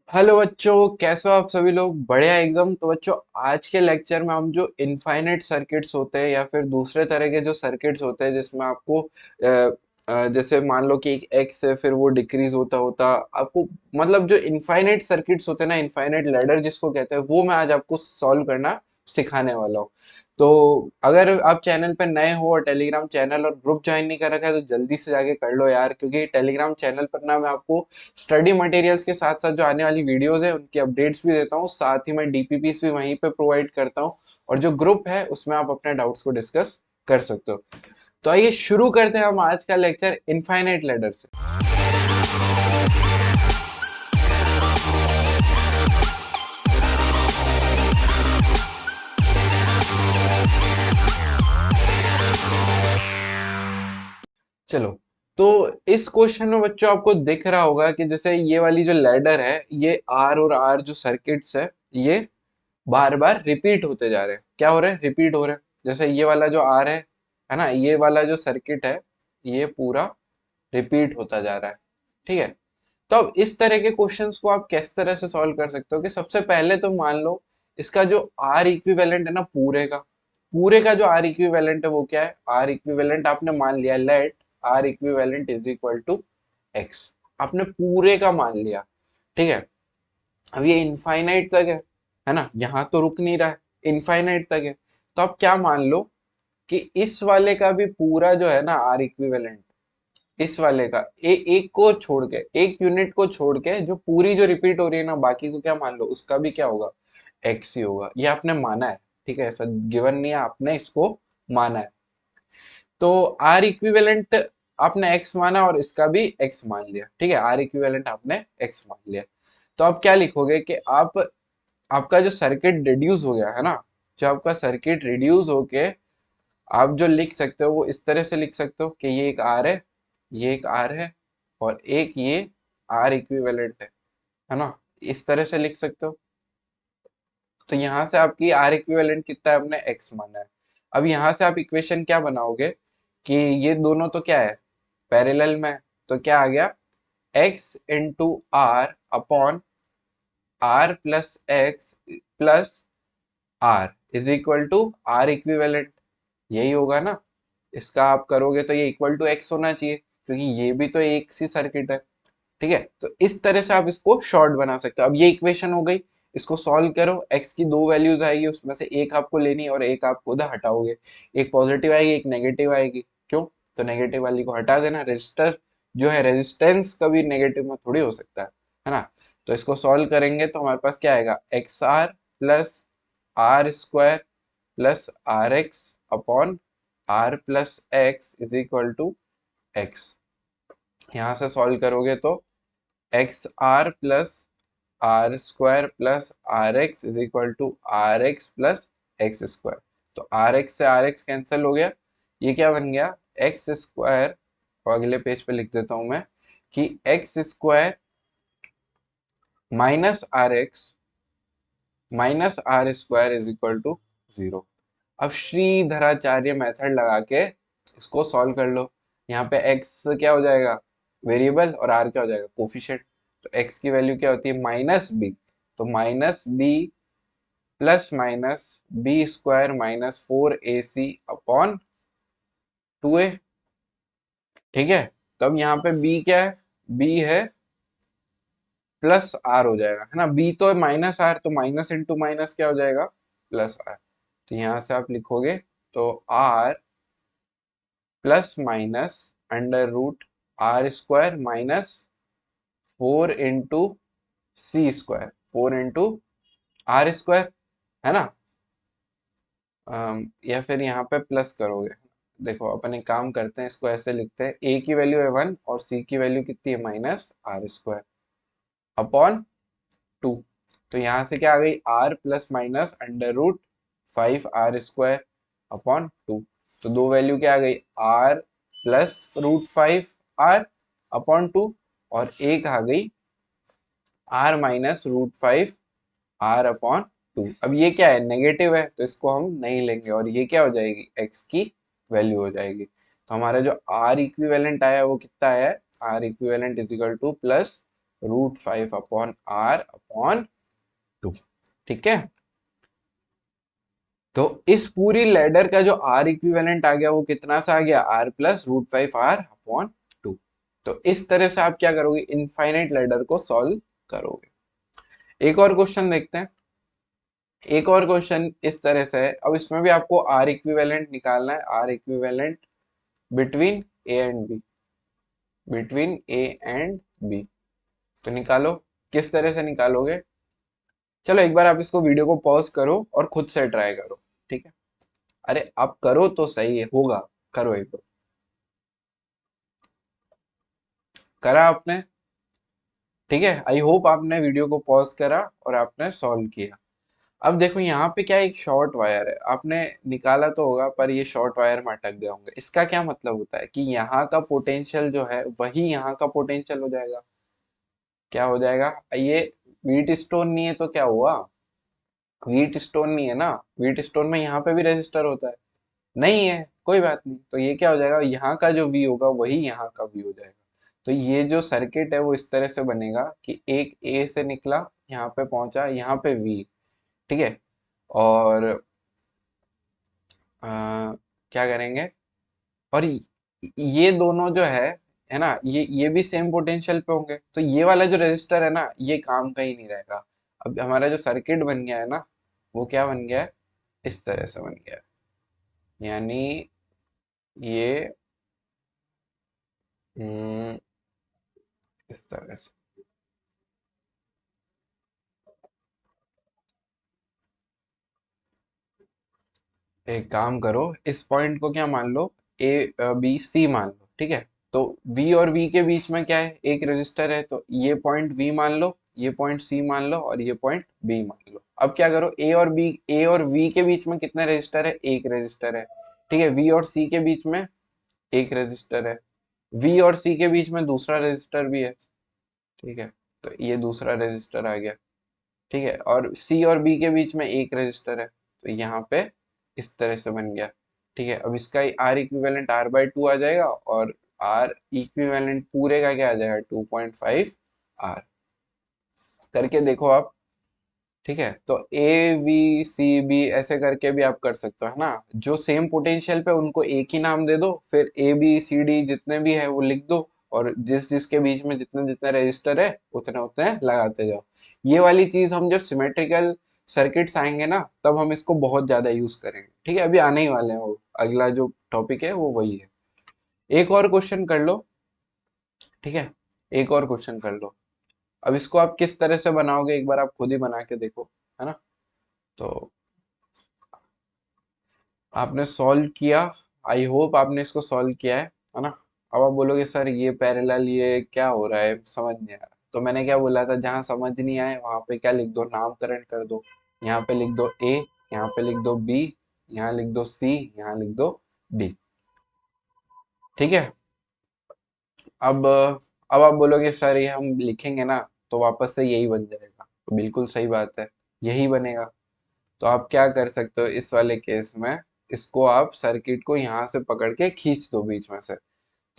Hello बच्चों, कैसे हो आप सभी लोग? बढ़िया एकदम। तो बच्चों, आज के लेक्चर में हम जो इनफाइनाइट सर्किट्स होते हैं या फिर दूसरे तरह के जो सर्किट्स होते हैं जिसमें आपको जैसे मान लो कि एक एक्स है, फिर वो डिक्रीज होता होता आपको, मतलब जो इनफाइनाइट सर्किट्स होते हैं ना, इनफाइनाइट लैडर जिसको कहते हैं, वो मैं आज आपको सॉल्व करना सिखाने वाला हूँ। तो अगर आप चैनल पे नए हो और टेलीग्राम चैनल और ग्रुप ज्वाइन नहीं कर रखा है तो जल्दी से जाके कर लो यार, क्योंकि टेलीग्राम चैनल पर ना मैं आपको स्टडी मटेरियल्स के साथ साथ जो आने वाली वीडियोस है उनकी अपडेट्स भी देता हूँ, साथ ही मैं डीपीपीस भी वहीं पे प्रोवाइड करता हूँ। और जो ग्रुप है उसमें आप अपने डाउट्स को डिस्कस कर सकते हो। तो आइए शुरू करते हैं हम आज का लेक्चर इनफाइनाइट लैडर से। चलो, तो इस क्वेश्चन में बच्चों आपको दिख रहा होगा कि जैसे ये वाली जो लैडर है, ये आर और आर जो सर्किट्स है, ये बार बार रिपीट होते जा रहे हैं। क्या हो रहे हैं? रिपीट हो रहे हैं। जैसे ये वाला जो आर है ना, ये वाला जो सर्किट है, ये पूरा रिपीट होता जा रहा है। ठीक है। तो अब इस तरह के क्वेश्चंस को आप किस तरह से सॉल्व कर सकते हो कि सबसे पहले तो मान लो इसका जो आर इक्विवेलेंट है ना, पूरे का जो आर इक्विवेलेंट है वो क्या है? आर इक्विवेलेंट आपने मान लिया, let R equivalent is equal to X. आपने पूरे का मान लिया। ठीक है। अब ये इनफाइनाइट तक है ना, यहां तो रुक नहीं रहा है, इनफाइनाइट तक है। तो आप क्या मान लो कि इस वाले का भी पूरा जो है ना आर इक्विवेलेंट, इस वाले का एक को छोड़ के, एक यूनिट को छोड़ के जो पूरी जो रिपीट हो रही है ना, बाकी को क्या मान लो, उसका भी क्या होगा? एक्स ही होगा। ये आपने माना है। ठीक है, ऐसा गिवन नहीं है, आपने इसको माना है। तो आर इक्विवेलेंट आपने एक्स माना और इसका भी एक्स मान लिया। ठीक है, आर इक्विवेलेंट आपने एक्स मान लिया। तो आप क्या लिखोगे कि आप, आपका जो सर्किट रिड्यूस हो गया है ना, जो आपका सर्किट रिड्यूस होके आप जो लिख सकते हो वो इस तरह से लिख सकते हो कि ये एक आर है, ये एक आर है, और एक ये आर इक्विवेलेंट है ना। इस तरह से लिख सकते हो। तो यहाँ से आपकी आर इक्विवेलेंट कितना है? आपने एक्स माना है। अब यहाँ से आप इक्वेशन क्या बनाओगे कि ये दोनों तो क्या है? पैरेलल में है। तो क्या आ गया? X into R upon R plus X plus R is equal to R equivalent. यही होगा ना। इसका आप करोगे तो ये इक्वल टू एक्स होना चाहिए, क्योंकि ये भी तो एक सी सर्किट है। ठीक है, तो इस तरह से आप इसको शॉर्ट बना सकते हो। अब ये इक्वेशन हो गई, इसको सॉल्व करो। एक्स की दो वैल्यूज आएगी, उसमें से एक आपको लेनी है और एक आप उधर हटाओगे। एक पॉजिटिव आएगी, एक नेगेटिव आएगी। क्यों? तो नेगेटिव वाली को हटा देना। रेजिस्टर जो है, रेजिस्टेंस कभी नेगेटिव में थोड़ी हो सकता है ना। तो इसको सॉल्व करेंगे तो हमारे पास क्या आएगा? X R plus R square plus R X upon R plus X is equal to X. यहाँ से सॉल्व करोगे तो X R plus R square plus R X is equal to R X plus X square. तो R X से R X cancel हो गया। ये क्या बन गया? एक्स स्क्वायर, और अगले पेज पे लिख देता हूं मैं कि X square minus R square is equal to zero. अब श्रीधराचार्य मेथड लगा के इसको सॉल्व कर लो। यहाँ पे x क्या हो जाएगा? वेरिएबल, और r क्या हो जाएगा? कोफिशिएंट। तो x की वैल्यू क्या होती है? Minus B. तो minus B plus minus B square minus 4ac upon 2a। ठीक है। तो अब यहाँ पे b क्या है? b है प्लस r हो जाएगा, है ना। b तो माइनस r, तो माइनस इंटू माइनस क्या हो जाएगा? Plus r। तो यहाँ से आप लिखोगे तो r plus minus under root R square minus 4 into C square, 4 into R square, है ना। या फिर यहाँ पे प्लस करोगे। देखो अपन एक काम करते हैं, इसको ऐसे लिखते हैं, ए की वैल्यू है 1 और सी की वैल्यू कितनी है? Minus R square upon 2। तो यहाँ से क्या आ गई? R plus minus under root 5 r square upon 2। तो दो वैल्यू क्या आ गई? R plus root 5 r upon 2, और एक आ गई R minus root 5 r upon 2। अब ये क्या है? नेगेटिव है, तो इसको हम नहीं लेंगे, और ये क्या हो जाएगी? एक्स की वैल्यू हो जाएगी। तो हमारा जो आर इक्विवेलेंट आया वो कितना आया है? R equivalent is equal to plus √5/r/2। ठीक है, तो इस पूरी लेडर का जो आर इक्विवेलेंट आ गया वो कितना सा आ गया, r+√5r/2। तो इस तरह से आप क्या करोगे, इनफाइनाइट लेडर को सॉल्व करोगे। एक और क्वेश्चन देखते हैं। एक और क्वेश्चन इस तरह से है, अब इसमें भी आपको आर इक्विवेलेंट निकालना है, R equivalent between A and B, between A and B. तो निकालो, किस तरह से निकालोगे? चलो एक बार आप इसको वीडियो को पॉज करो और खुद से ट्राई करो। ठीक है, अरे आप करो तो सही है, होगा, करो एक बार। करा आपने? ठीक है, आई होप आपने वीडियो को पॉज करा और आपने सॉल्व किया। अब देखो यहाँ पे क्या, एक शॉर्ट वायर है, आपने निकाला तो होगा पर ये शॉर्ट वायर में अटक गए होंगे। इसका क्या मतलब होता है कि यहाँ का पोटेंशियल जो है वही यहाँ का पोटेंशियल हो जाएगा। क्या हो जाएगा? ये व्हीट स्टोन नहीं है तो क्या हुआ? व्हीट स्टोन नहीं है ना, व्हीट स्टोन में यहाँ पे भी रेजिस्टर होता है, नहीं है, कोई बात नहीं। तो ये क्या हो जाएगा, यहाँ का जो वी होगा वही यहाँ का वी हो जाएगा। तो ये जो सर्किट है वो इस तरह से बनेगा कि एक ए से निकला, यहाँ पे पहुंचा, यहाँ पे वी। ठीक है, और क्या करेंगे, और ये दोनों जो है ना, ये भी सेम पोटेंशियल पे होंगे, तो ये वाला जो रेजिस्टर है ना ये काम का ही नहीं रहेगा। अब हमारा जो सर्किट बन गया है ना, वो क्या बन गया है, इस तरह से बन गया है। यानी ये इस तरह से। एक काम करो, इस पॉइंट को क्या मान लो, ए बी सी मान लो। ठीक है, तो V और V के बीच में क्या है, एक रेजिस्टर है, तो ये पॉइंट V मान लो, ये पॉइंट C मान लो और ये पॉइंट B मान लो। अब क्या करो, A और V के बीच में कितने रेजिस्टर है, एक रेजिस्टर है। ठीक है, V और C के बीच में एक रेजिस्टर है, V और C के बीच में दूसरा रेजिस्टर भी है। ठीक है, तो ये दूसरा रेजिस्टर आ गया। ठीक है, और सी और बी के बीच में एक रजिस्टर है, तो यहाँ पे इस तरह से बन गया। ठीक है, अब इसका आर इक्विवेलेंट r/2 आ जाएगा, और आर इक्विवेलेंट पूरे का क्या आ जाएगा, 2.5 r। करके देखो आप। ठीक है, तो ए बी सी बी ऐसे करके भी आप कर सकते हो, है ना। जो सेम पोटेंशियल पे उनको एक ही नाम दे दो, फिर ए बी सी डी जितने भी है वो लिख दो, और जिस जिसके बीच में जितने जितने रजिस्टर है उतने उतने लगाते जाओ। ये वाली चीज हम जब सिमेट्रिकल सर्किट्स आएंगे ना तब हम इसको बहुत ज्यादा यूज करेंगे। ठीक है, अभी आने ही वाले हैं वो, अगला जो टॉपिक है वो वही है। एक और क्वेश्चन कर लो। ठीक है, एक और क्वेश्चन कर लो। अब इसको आप किस तरह से बनाओगे एक बार आप खुद ही बना के देखो, है ना। तो आपने सॉल्व किया, आई होप आपने इसको सॉल्व किया है ना। अब आप बोलोगे सर ये पैरेलल ये क्या हो रहा है, समझ नहीं आ रहा। तो मैंने क्या बोला था, जहां समझ नहीं आए वहां पे क्या लिख दो, नामकरण कर दो। यहाँ पे लिख दो ए, यहाँ पे लिख दो बी, यहाँ लिख दो सी, यहाँ लिख दो डी। ठीक है, अब आप बोलोगे सर ये हम लिखेंगे ना तो वापस से यही बन जाएगा, तो बिल्कुल सही बात है, यही बनेगा। तो आप क्या कर सकते हो इस वाले केस में, इसको आप सर्किट को यहाँ से पकड़ के खींच दो बीच में से।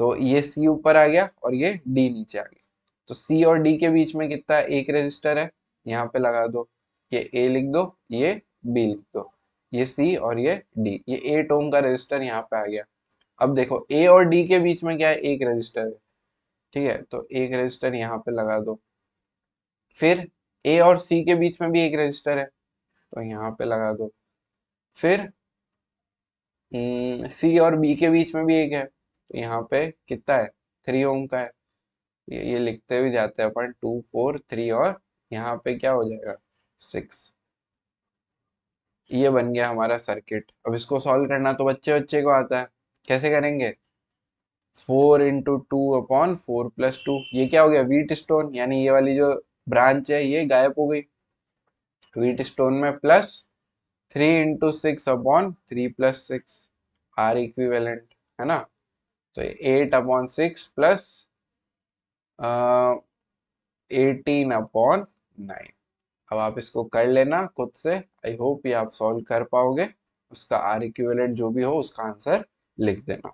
तो ये C ऊपर आ गया और ये D नीचे आ गया। तो C और D के बीच में कितना है, एक रेजिस्टर है, यहाँ पे लगा दो। ये A लिख दो, ये B लिख दो, ये C और ये D, ये 8 ओम का रेजिस्टर यहाँ पे आ गया। अब देखो A और D के बीच में क्या है, एक रेजिस्टर है। ठीक है, तो एक रेजिस्टर यहाँ पे लगा दो। फिर A और C के बीच में भी एक रेजिस्टर है, तो यहाँ पे लगा दो। फिर सी और बी के बीच में भी एक है, तो यहाँ पे कितना है, 3 ओम का है। ये लिखते हुए जाते हैं अपन, 2 4 3, और यहाँ पे क्या हो जाएगा, 6। ये बन गया हमारा सर्किट। अब इसको सॉल्व करना तो बच्चे बच्चे को आता है, कैसे करेंगे, 4 × 2/4 + 2। ये क्या हो गया, व्हीट स्टोन, यानी ये वाली जो ब्रांच है ये गायब हो गई। व्हीट स्टोन में प्लस 3 × 6/3 + 6, आर इक्विवेलेंट, है ना। तो 8/6 प्लस 18/9। अब आप इसको कर लेना खुद से, आई होप ये आप सॉल्व कर पाओगे। उसका आर इक्विवेलेंट जो भी हो उसका आंसर लिख देना।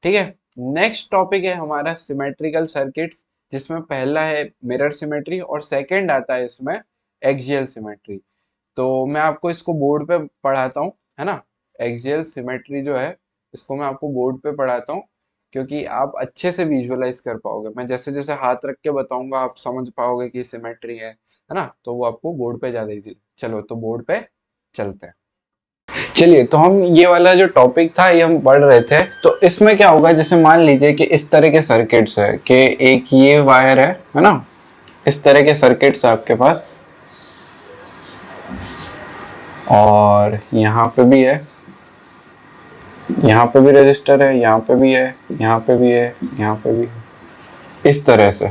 ठीक है, नेक्स्ट टॉपिक है हमारा सिमेट्रिकल सर्किट्स। जिसमें पहला है मिरर सिमेट्री और सेकंड आता है इसमें एक्सियल सिमेट्री। तो मैं आपको इसको बोर्ड पे पढ़ाता हूँ, है ना। एक्सियल सिमेट्री जो है इसको मैं आपको बोर्ड पे पढ़ाता हूँ, क्योंकि आप अच्छे से विजुअलाइज कर पाओगे। मैं जैसे जैसे हाथ रख के बताऊंगा आप समझ पाओगे कि सिमेट्री है ना। तो वो आपको बोर्ड पे ज्यादा इजी। चलो तो बोर्ड पे चलते हैं। चलिए, तो हम ये वाला जो टॉपिक था ये हम पढ़ रहे थे। तो इसमें क्या होगा, जैसे मान लीजिए कि इस तरह के सर्किट्स है कि एक ये वायर है ना। इस तरह के सर्किट्स है आपके पास, और यहाँ पे भी है, यहाँ पे भी रजिस्टर है, यहाँ पे भी है, यहाँ पे भी है, यहाँ पे भी है, इस तरह से,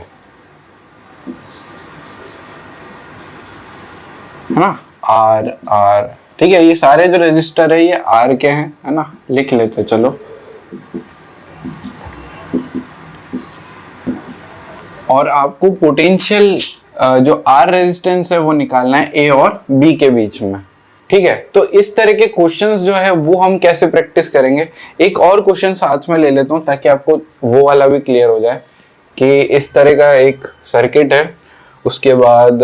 है ना। आर आर, ठीक है। ये सारे जो रजिस्टर है ये आर के हैं, है ना। लिख लेते चलो। और आपको पोटेंशियल जो आर रेजिस्टेंस है वो निकालना है ए और बी के बीच में, ठीक है। तो इस तरह के क्वेश्चंस जो है वो हम कैसे प्रैक्टिस करेंगे। एक और क्वेश्चन साथ में ले लेता हूँ ताकि आपको वो वाला भी क्लियर हो जाए कि इस तरह का एक सर्किट है। उसके बाद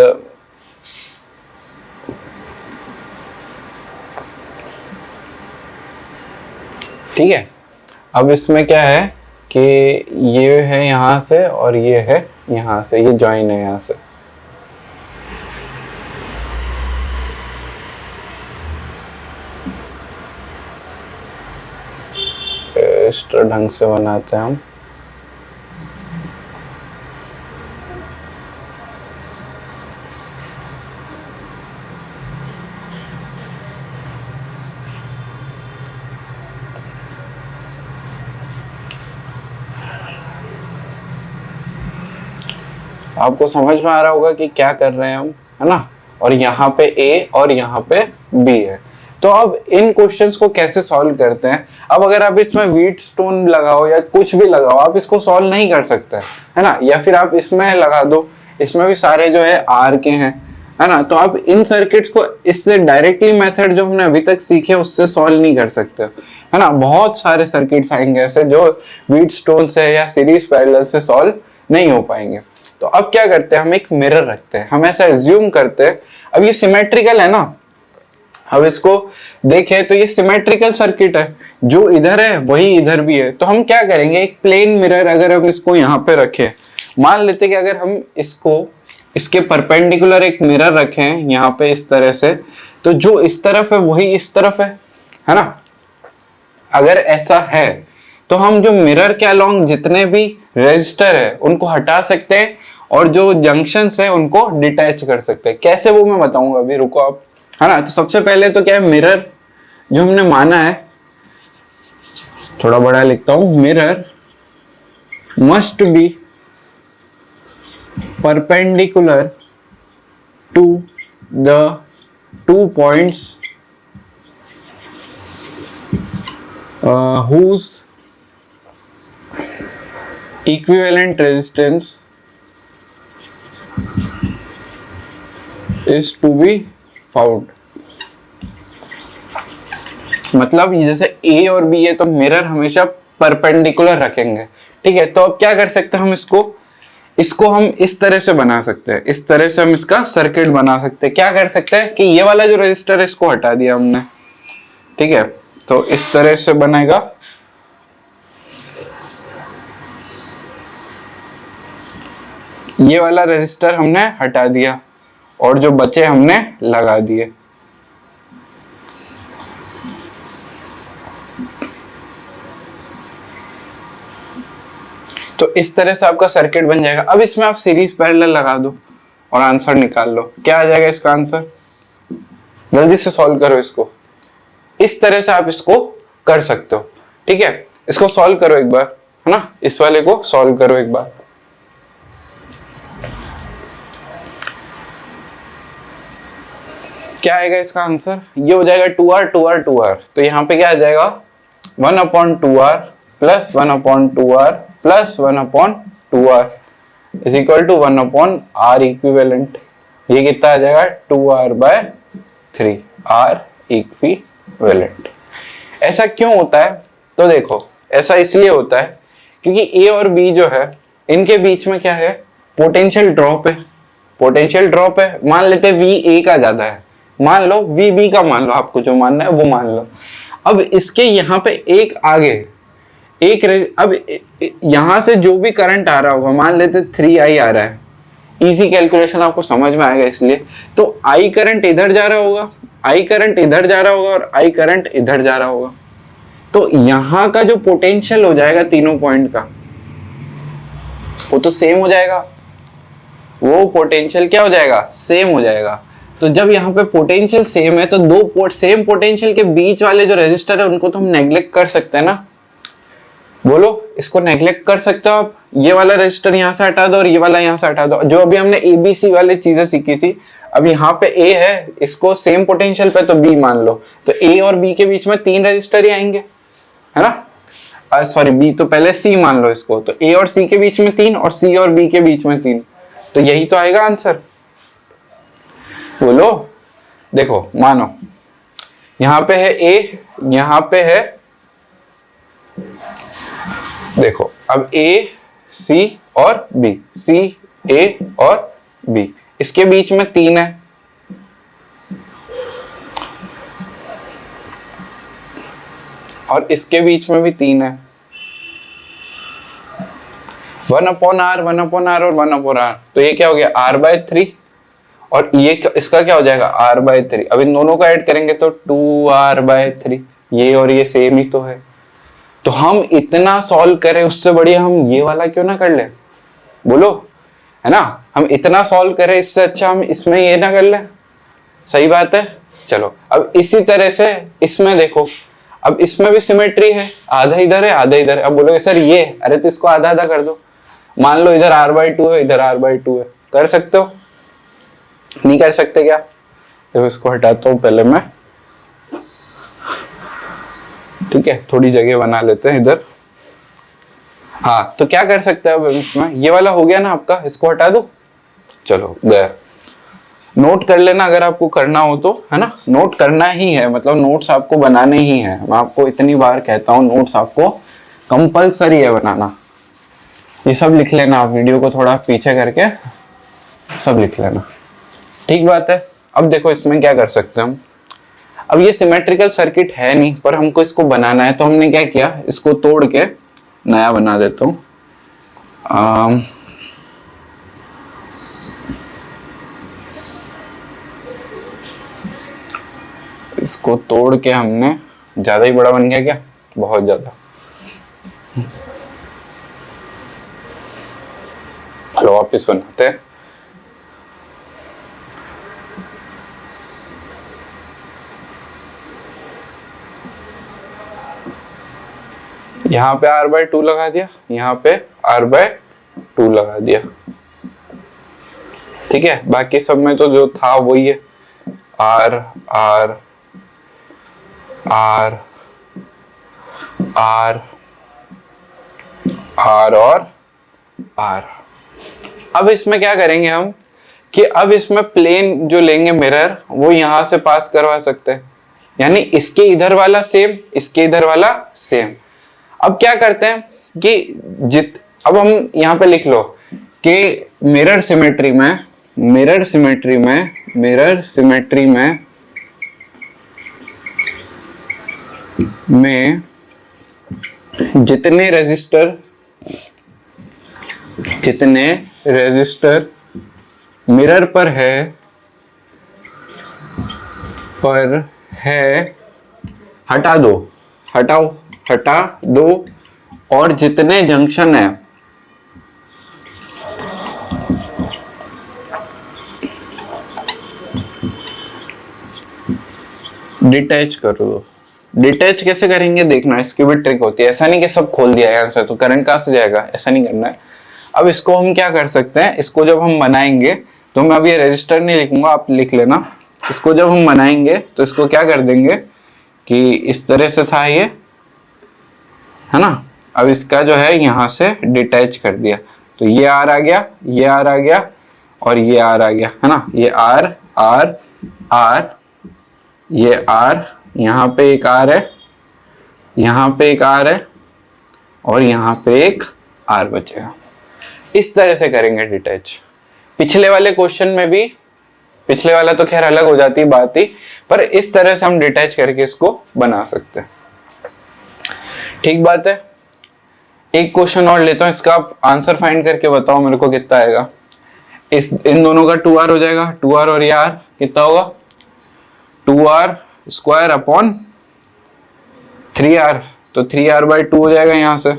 ठीक है, अब इसमें क्या है कि ये है यहाँ से और ये है यहाँ से, ये ज्वाइन है यहाँ से। इस ढंग से बनाते हैं हम। आपको समझ में आ रहा होगा कि क्या कर रहे हैं हम, है ना। और यहाँ पे ए और यहाँ पे बी है। तो अब इन क्वेश्चंस को कैसे सॉल्व करते हैं। अब अगर आप इसमें व्हीट स्टोन लगाओ या कुछ भी लगाओ, आप इसको सॉल्व नहीं कर सकते, है ना। या फिर आप इसमें लगा दो, इसमें भी सारे जो है आर के हैं, है ना। तो आप इन सर्किट्स को इससे डायरेक्टली मेथड जो हमने अभी तक सीखे उससे सॉल्व नहीं कर सकते, है ना। बहुत सारे सर्किट्स आएंगे ऐसे जो व्हीट स्टोन से या सीरीज पैरेलल से सॉल्व नहीं हो पाएंगे। तो अब क्या करते हैं, हम एक मिरर रखते हैं, हम ऐसा एज्यूम करते हैं। अब ये सिमेट्रिकल है ना, अब इसको देखें तो ये सिमेट्रिकल सर्किट है, जो इधर है वही इधर भी है। तो हम क्या करेंगे, एक प्लेन मिरर अगर हम इसको यहाँ पे रखें, मान लेते कि अगर हम इसको इसके परपेंडिकुलर एक मिरर रखें यहाँ पे इस तरह से, तो जो इस तरफ है वही इस तरफ है ना। अगर ऐसा है तो हम जो मिरर के अलोंग जितने भी रेजिस्टर है उनको हटा सकते हैं और जो जंक्शंस है उनको डिटैच कर सकते हैं। कैसे वो मैं बताऊंगा, अभी रुको आप, है ना। तो सबसे पहले तो क्या है, मिरर जो हमने माना है, थोड़ा बड़ा लिखता हूं, mirror must be perpendicular to the 2 points whose equivalent resistance is to be found। मतलब जैसे A और B है तो मिरर हमेशा परपेंडिकुलर रखेंगे, ठीक है। तो अब क्या कर सकते हैं, हम इसको हम इस तरह से बना सकते हैं, इस तरह से हम इसका सर्किट बना सकते हैं। क्या कर सकते हैं कि ये वाला जो रजिस्टर है इसको हटा दिया हमने, ठीक है। तो इस तरह से बनेगा, ये वाला रजिस्टर हमने हटा दिया और जो बचे हमने लगा दिए। तो इस तरह से आपका सर्किट बन जाएगा। अब इसमें आप सीरीज पैरेलल लगा दो और आंसर निकाल लो। क्या आ जाएगा इसका आंसर, जल्दी से सॉल्व करो इसको। इस तरह से आप इसको कर सकते हो, ठीक है। इसको सॉल्व करो एक बार, है ना। इस वाले को सॉल्व करो एक बार। क्या आएगा इसका आंसर, ये हो जाएगा 2R 2R 2R। तो यहाँ पे क्या आ जाएगा, 1/2R plus 1/2R plus 1/2R is equal to 1/R equivalent. ये कितना आ जाएगा, 2R/3 R इक्विवेलेंट। ऐसा क्यों होता है, तो देखो ऐसा इसलिए होता है क्योंकि A और B जो है इनके बीच में क्या है, पोटेंशियल ड्रॉप है। पोटेंशियल ड्रॉप है, मान लेते हैं वी ए का ज्यादा है, मान लो वी बी का मान लो, आपको जो मानना है वो मान लो। अब इसके यहाँ पे एक आगे अब यहां से जो भी करंट आ रहा होगा, मान लेते 3i आ रहा है, इजी कैलकुलेशन आपको समझ में आएगा इसलिए। तो आई करंट इधर जा रहा होगा, आई करंट इधर जा रहा होगा और आई करंट इधर जा रहा होगा। तो यहां का जो पोटेंशियल हो जाएगा तीनों पॉइंट का, वो तो सेम हो जाएगा, वो पोटेंशियल क्या हो जाएगा, सेम हो जाएगा। तो जब यहाँ पे पोटेंशियल सेम है तो दो सेम पोटेंशियल के बीच वाले जो रेजिस्टर है उनको तो हम नेग्लेक्ट कर सकते हैं ना, बोलो, इसको नेग्लेक्ट कर सकते हो आप। ये वाला रेजिस्टर यहाँ से हटा दो और ये वाला यहाँ से हटा दो, जो अभी हमने एबीसी वाले चीजें सीखी थी। अब यहाँ पे ए है, इसको सेम पोटेंशियल पे तो बी मान लो, तो ए और बी के बीच में 3 रेजिस्टर ही आएंगे, है ना। सॉरी, बी तो पहले सी मान लो इसको, तो ए और सी के बीच में 3 और सी और बी के बीच में 3, तो यही तो आएगा आंसर। बोलो, देखो मानो यहाँ पे है ए, यहाँ पे है, देखो अब ए सी और बी, सी ए और बी, इसके बीच में 3 है, और इसके बीच में भी 3 है, 1/r, 1/r और 1/r, तो ये क्या हो गया r/3, और ये इसका क्या हो जाएगा r/3। अब इन दोनों को ऐड करेंगे तो 2r/3, ये और ये सेम ही तो है। तो हम इतना सॉल्व करें, उससे बढ़िया हम ये वाला क्यों ना कर ले, बोलो, है ना। हम इतना सॉल्व करें, इससे अच्छा हम इसमें ये ना कर ले, सही बात है। चलो अब इसी तरह से इसमें देखो, अब इसमें भी सिमेट्री है, आधा इधर है आधा इधर है। अब बोलोगे सर ये, अरे तो इसको आधा आधा कर दो, मान लो इधर r/2 है, इधर r/2 है, कर सकते हो, नहीं कर सकते क्या। देखो इसको हटाता हूं पहले मैं, ठीक है, थोड़ी जगह बना लेते हैं इधर। हाँ, तो क्या कर सकते हैं अब इसमें, ये वाला हो गया ना आपका, इसको हटा दो, चलो गया। नोट कर लेना अगर आपको करना हो तो, है ना, नोट करना ही है, मतलब नोट्स आपको बनाने ही है। मैं आपको इतनी बार कहता हूँ, नोट्स आपको कंपलसरी है बनाना। ये सब लिख लेना, आप वीडियो को थोड़ा पीछे करके सब लिख लेना, ठीक बात है। अब देखो इसमें क्या कर सकते हैं हम, अब ये सिमेट्रिकल सर्किट है नहीं, पर हमको इसको बनाना है, तो हमने क्या किया, इसको तोड़ के नया बना देता हूं। इसको तोड़ के हमने, ज्यादा ही बड़ा बन गया क्या, बहुत ज्यादा। चलो वापिस बनाते हैं। यहाँ पे r/2 लगा दिया, यहाँ पे r/2 लगा दिया, ठीक है। बाकी सब में तो जो था वही है, r r r r r और r। अब इसमें क्या करेंगे हम, कि अब इसमें प्लेन जो लेंगे मिरर, वो यहां से पास करवा सकते हैं, यानी इसके इधर वाला सेम, इसके इधर वाला सेम। अब क्या करते हैं कि अब हम यहाँ पे लिख लो कि मिरर सिमेट्री में जितने रेजिस्टर मिरर पर है हटा दो, और जितने जंक्शन है डिटैच कर दो। डिटैच कैसे करेंगे देखना, इसकी भी ट्रिक होती है, ऐसा नहीं कि सब खोल दिया है आंसर तो करंट कहां से जाएगा, ऐसा नहीं करना है। अब इसको हम क्या कर सकते हैं, इसको जब हम बनाएंगे, तो मैं अब ये रजिस्टर नहीं लिखूंगा, आप लिख लेना। इसको जब हम बनाएंगे तो इसको क्या कर देंगे कि इस तरह से था ये, है ना। अब इसका जो है यहां से डिटैच कर दिया, तो ये आर आ गया, ये आर आ गया और ये आर आ गया, है ना। ये आर आर आर, ये आर, यहाँ पे एक आर है, यहाँ पे एक आर है और यहाँ पे एक आर बचेगा। इस तरह से करेंगे डिटैच। पिछले वाले क्वेश्चन में भी, पिछले वाला तो खैर अलग हो जाती है बात ही, पर इस तरह से हम डिटैच करके इसको बना सकते हैं। ठीक बात है। एक क्वेश्चन और लेता हूं, इसका आप आंसर फाइंड करके बताओ मेरे को कितना आएगा। इन दोनों का 2r हो जाएगा, 2r और ये r कितना होगा, 2r स्क्वायर अपॉन 3r, तो 3r/2 हो जाएगा यहाँ से,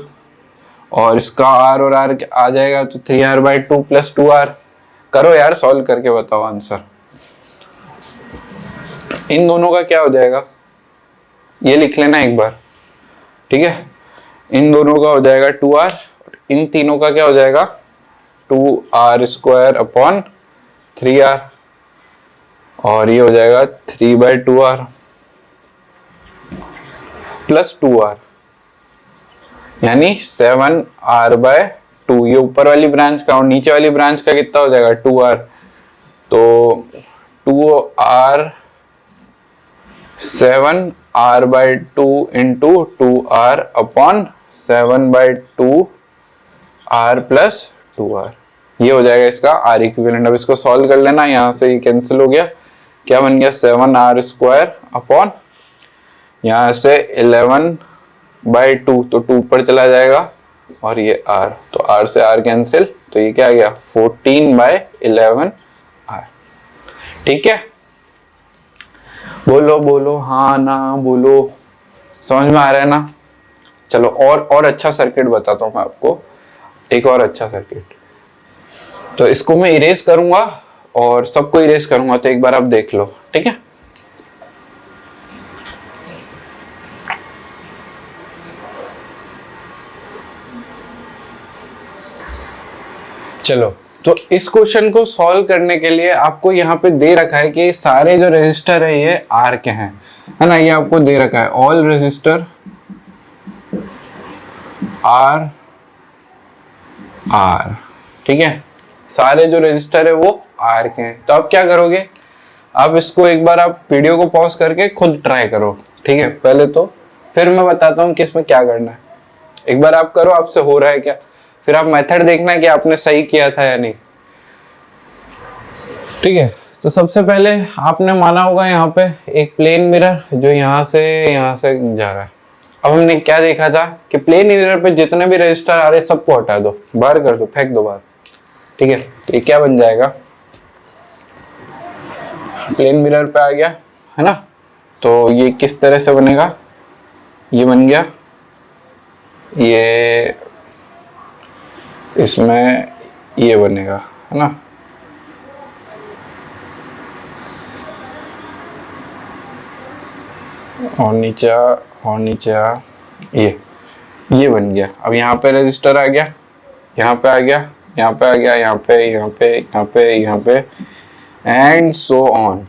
और इसका r और r आ जाएगा तो 3r/2 प्लस 2r। करो यार, सॉल्व करके बताओ आंसर। इन दोनों का क्या हो जाएगा ये लिख लेना एक बार, ठीक है। इन दोनों का हो जाएगा 2r, इन तीनों का क्या हो जाएगा 2r स्क्वायर अपॉन 3r, और ये हो जाएगा 3/2r प्लस 2r, यानी 7r/2। ये ऊपर वाली ब्रांच का, और नीचे वाली ब्रांच का कितना हो जाएगा 2r, तो 2r 7r/2 into 2r upon 7/2r plus 2r, ये हो जाएगा इसका r इक्विवेलेंट। अब इसको सॉल्व कर लेना, यहाँ से ये कैंसिल हो गया, क्या बन गया 7r स्क्वायर अपॉन यहाँ से 11/2, तो 2 ऊपर चला जाएगा, और ये r, तो r से r कैंसिल, तो ये क्या आ गया 14/11r। ठीक है, बोलो बोलो हाँ ना बोलो, समझ में आ रहा है ना। चलो और अच्छा सर्किट बताता हूं मैं आपको, एक और अच्छा सर्किट। तो इसको मैं इरेज करूंगा और सबको इरेज करूंगा, तो एक बार आप देख लो, ठीक है। चलो, तो इस क्वेश्चन को सॉल्व करने के लिए आपको यहाँ पे दे रखा है कि सारे जो रेजिस्टर है ये आर के हैं, है ना। ये आपको दे रखा है ऑल रेजिस्टर आर आर, ठीक है। सारे जो रेजिस्टर है वो आर के हैं। तो आप क्या करोगे, आप इसको एक बार आप वीडियो को पॉज करके खुद ट्राई करो, ठीक है पहले तो, फिर मैं बताता हूँ कि इसमें क्या करना है। एक बार आप करो, आपसे हो रहा है क्या, फिर आप मेथड देखना कि आपने सही किया था या नहीं, ठीक है। तो सबसे पहले आपने माना होगा यहाँ पे एक प्लेन मिरर जो यहाँ से जा रहा है। अब हमने क्या देखा था कि प्लेन मिरर पे जितने भी रजिस्टर आ रहे हैं सबको हटा दो, बाहर कर दो, फेंक दो बाहर, ठीक है। तो ये क्या बन जाएगा, प्लेन मिरर पे आ गया, है ना। तो ये किस तरह से बनेगा, ये बन गया, ये इसमें ये बनेगा, है ना। और नीचे ये बन गया। अब यहाँ पे रजिस्टर आ गया, यहाँ पे आ गया, यहाँ पे आ गया, यहाँ पे, यहाँ पे, यहाँ पे, यहाँ पे, एंड सो ऑन।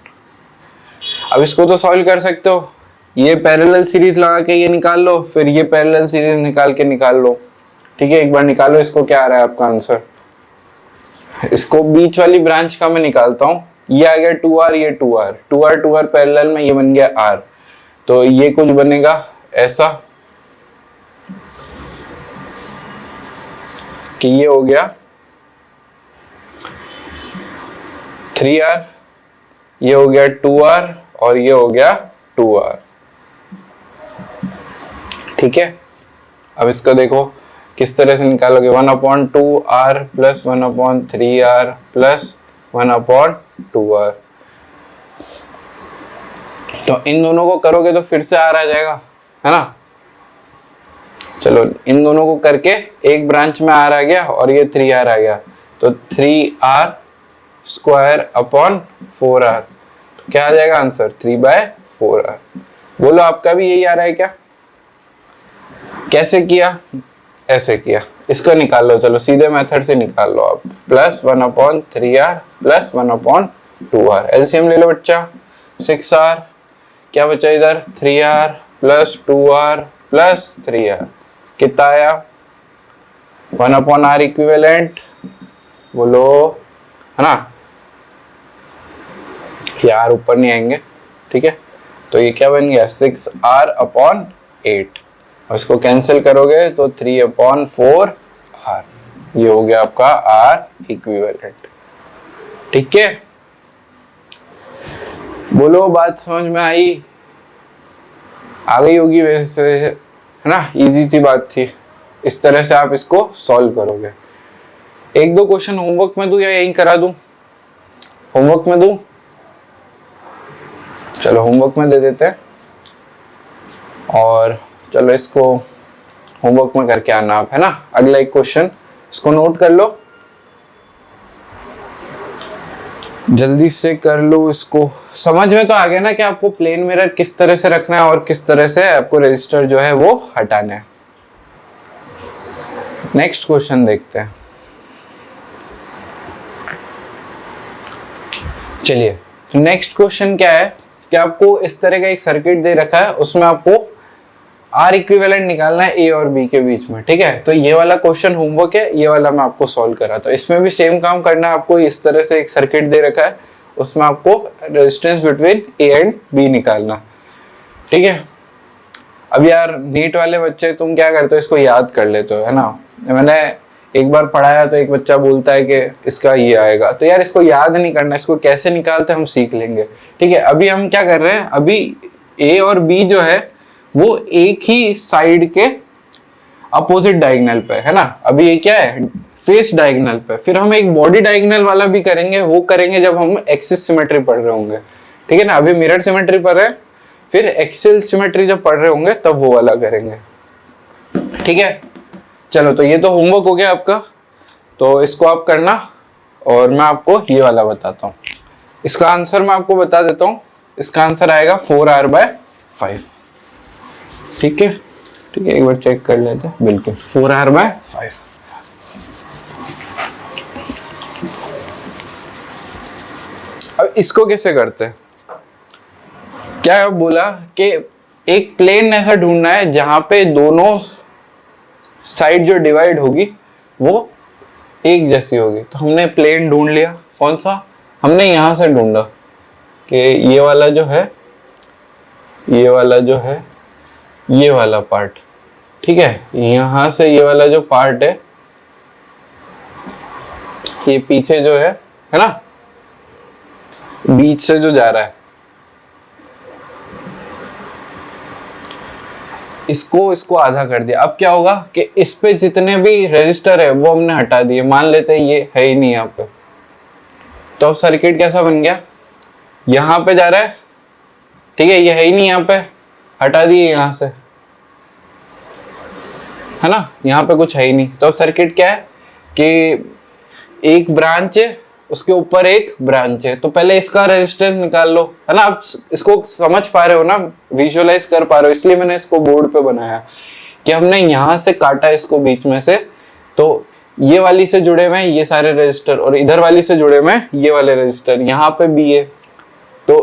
अब इसको तो सॉल्व कर सकते हो, ये पैरेलल सीरीज लगा के ये निकाल लो, फिर ये पैरेलल सीरीज निकाल लो, ठीक है। एक बार निकालो इसको, क्या आ रहा है आपका आंसर। इसको बीच वाली ब्रांच का मैं निकालता हूँ, ये आ गया 2r, ये 2r पैरेलल में, ये बन गया r। तो ये कुछ बनेगा ऐसा कि ये हो गया 3r, ये हो गया 2r, और ये हो गया 2r, ठीक है। अब इसको देखो किस तरह से निकालोगे, 1/2r plus 1/3r plus 1/2r। तो इन दोनों को करोगे तो फिर से r आ जाएगा, है ना। चलो इन दोनों को करके एक ब्रांच में r आ गया और ये 3r आ गया, तो 3r स्क्वायर अपॉन 4r, तो क्या आ जाएगा आंसर 3/4r। बोलो आपका भी यही आ रहा है क्या। कैसे किया, ऐसे किया, इसको निकाल लो। चलो सीधे मेथड से निकाल लो आप, plus 1/3r plus 1/2r। LCM ले लो बच्चा, 6r, क्या बचा इधर 3r plus 2r plus 3r, कितना आया 1/r इक्विवेलेंट, बोलो, है ना। यार ऊपर नहीं आएंगे, ठीक है। तो ये क्या बन गया 6r/8, और इसको कैंसिल करोगे तो 3/4r। ये हो गया आपका आर इक्विवेलेंट। ठीक है, बोलो बात समझ में आई? आ गई होगी वैसे, है ना? इजी सी बात थी। इस तरह से आप इसको सॉल्व करोगे। एक दो क्वेश्चन होमवर्क में दूं या यहीं करा दूं? होमवर्क में दूं? चलो होमवर्क में दे देते हैं। और चलो इसको होमवर्क में करके आना आप, है ना? अगला एक क्वेश्चन, इसको नोट कर लो, जल्दी से कर लो इसको। समझ में तो आ गया ना कि आपको प्लेन मिरर किस तरह से रखना है और किस तरह से आपको रजिस्टर जो है वो हटाना है। नेक्स्ट क्वेश्चन देखते हैं। चलिए, तो नेक्स्ट क्वेश्चन क्या है कि आपको इस तरह का एक सर्किट दे रखा है, उसमें आपको आर इक्विवेलेंट निकालना है ए और बी के बीच में। ठीक है, तो ये वाला क्वेश्चन होमवर्क है, ये वाला मैं आपको सॉल्व करा। तो इसमें भी सेम काम करना है आपको। इस तरह से एक सर्किट दे रखा है, उसमें आपको resistance between A and B निकालना। ठीक है, अब यार नीट वाले बच्चे तुम क्या करते हो, इसको याद कर लेते हो, है ना? मैंने एक बार पढ़ाया तो एक बच्चा बोलता है कि इसका ये आएगा, तो यार इसको याद नहीं करना, इसको कैसे निकालते हम सीख लेंगे। ठीक है, अभी हम क्या कर रहे हैं, अभी ए और बी जो है वो एक ही साइड के अपोजिट डायगोनल पे है ना। अभी ये क्या है, फेस डायगोनल पे। फिर हम एक बॉडी डायगोनल वाला भी करेंगे, वो करेंगे जब हम एक्सिस सिमेट्री पढ़ रहे होंगे। ठीक है ना, अभी मिरर सिमेट्री पढ़ रहे हैं, फिर एक्सियल सिमेट्री जब पढ़ रहे होंगे तब वो वाला करेंगे। ठीक है, चलो तो ये तो होमवर्क हो गया आपका, तो इसको आप करना और मैं आपको ये वाला बताता हूँ। इसका आंसर मैं आपको बता देता हूँ, इसका आंसर आएगा 4r/5। ठीक है, ठीक है, एक बार चेक कर लेते हैं। बिल्कुल 4r/5। अब इसको कैसे करते हैं, क्या बोला कि एक प्लेन ऐसा ढूंढना है जहां पे दोनों साइड जो डिवाइड होगी वो एक जैसी होगी। तो हमने प्लेन ढूंढ लिया, कौन सा? हमने यहां से ढूंढा कि ये वाला जो है, ये वाला जो है, ये वाला पार्ट। ठीक है, यहां से ये वाला जो पार्ट है, ये पीछे जो है ना, बीच से जो जा रहा है, इसको आधा कर दिया। अब क्या होगा कि इस पे जितने भी रेजिस्टर है वो हमने हटा दिए। मान लेते हैं ये है ही नहीं यहाँ पे, तो अब सर्किट कैसा बन गया, यहाँ पे जा रहा है। ठीक है, ये है ही नहीं यहाँ पे, हटा दिए यहाँ से, है ना? यहाँ पे कुछ है ही नहीं, तो अब सर्किट क्या है कि एक ब्रांच है, उसके ऊपर एक ब्रांच है। तो पहले इसका रेजिस्टेंस निकाल लो, है ना? आप इसको समझ पा रहे हो ना, विजुअलाइज कर पा रहे हो, इसलिए मैंने इसको बोर्ड पे बनाया कि हमने यहां से काटा इसको बीच में से, तो ये वाली से जुड़े हुए हैं ये सारे रजिस्टर और इधर वाली से जुड़े हुए हैं ये वाले रजिस्टर, यहाँ पे भी है। तो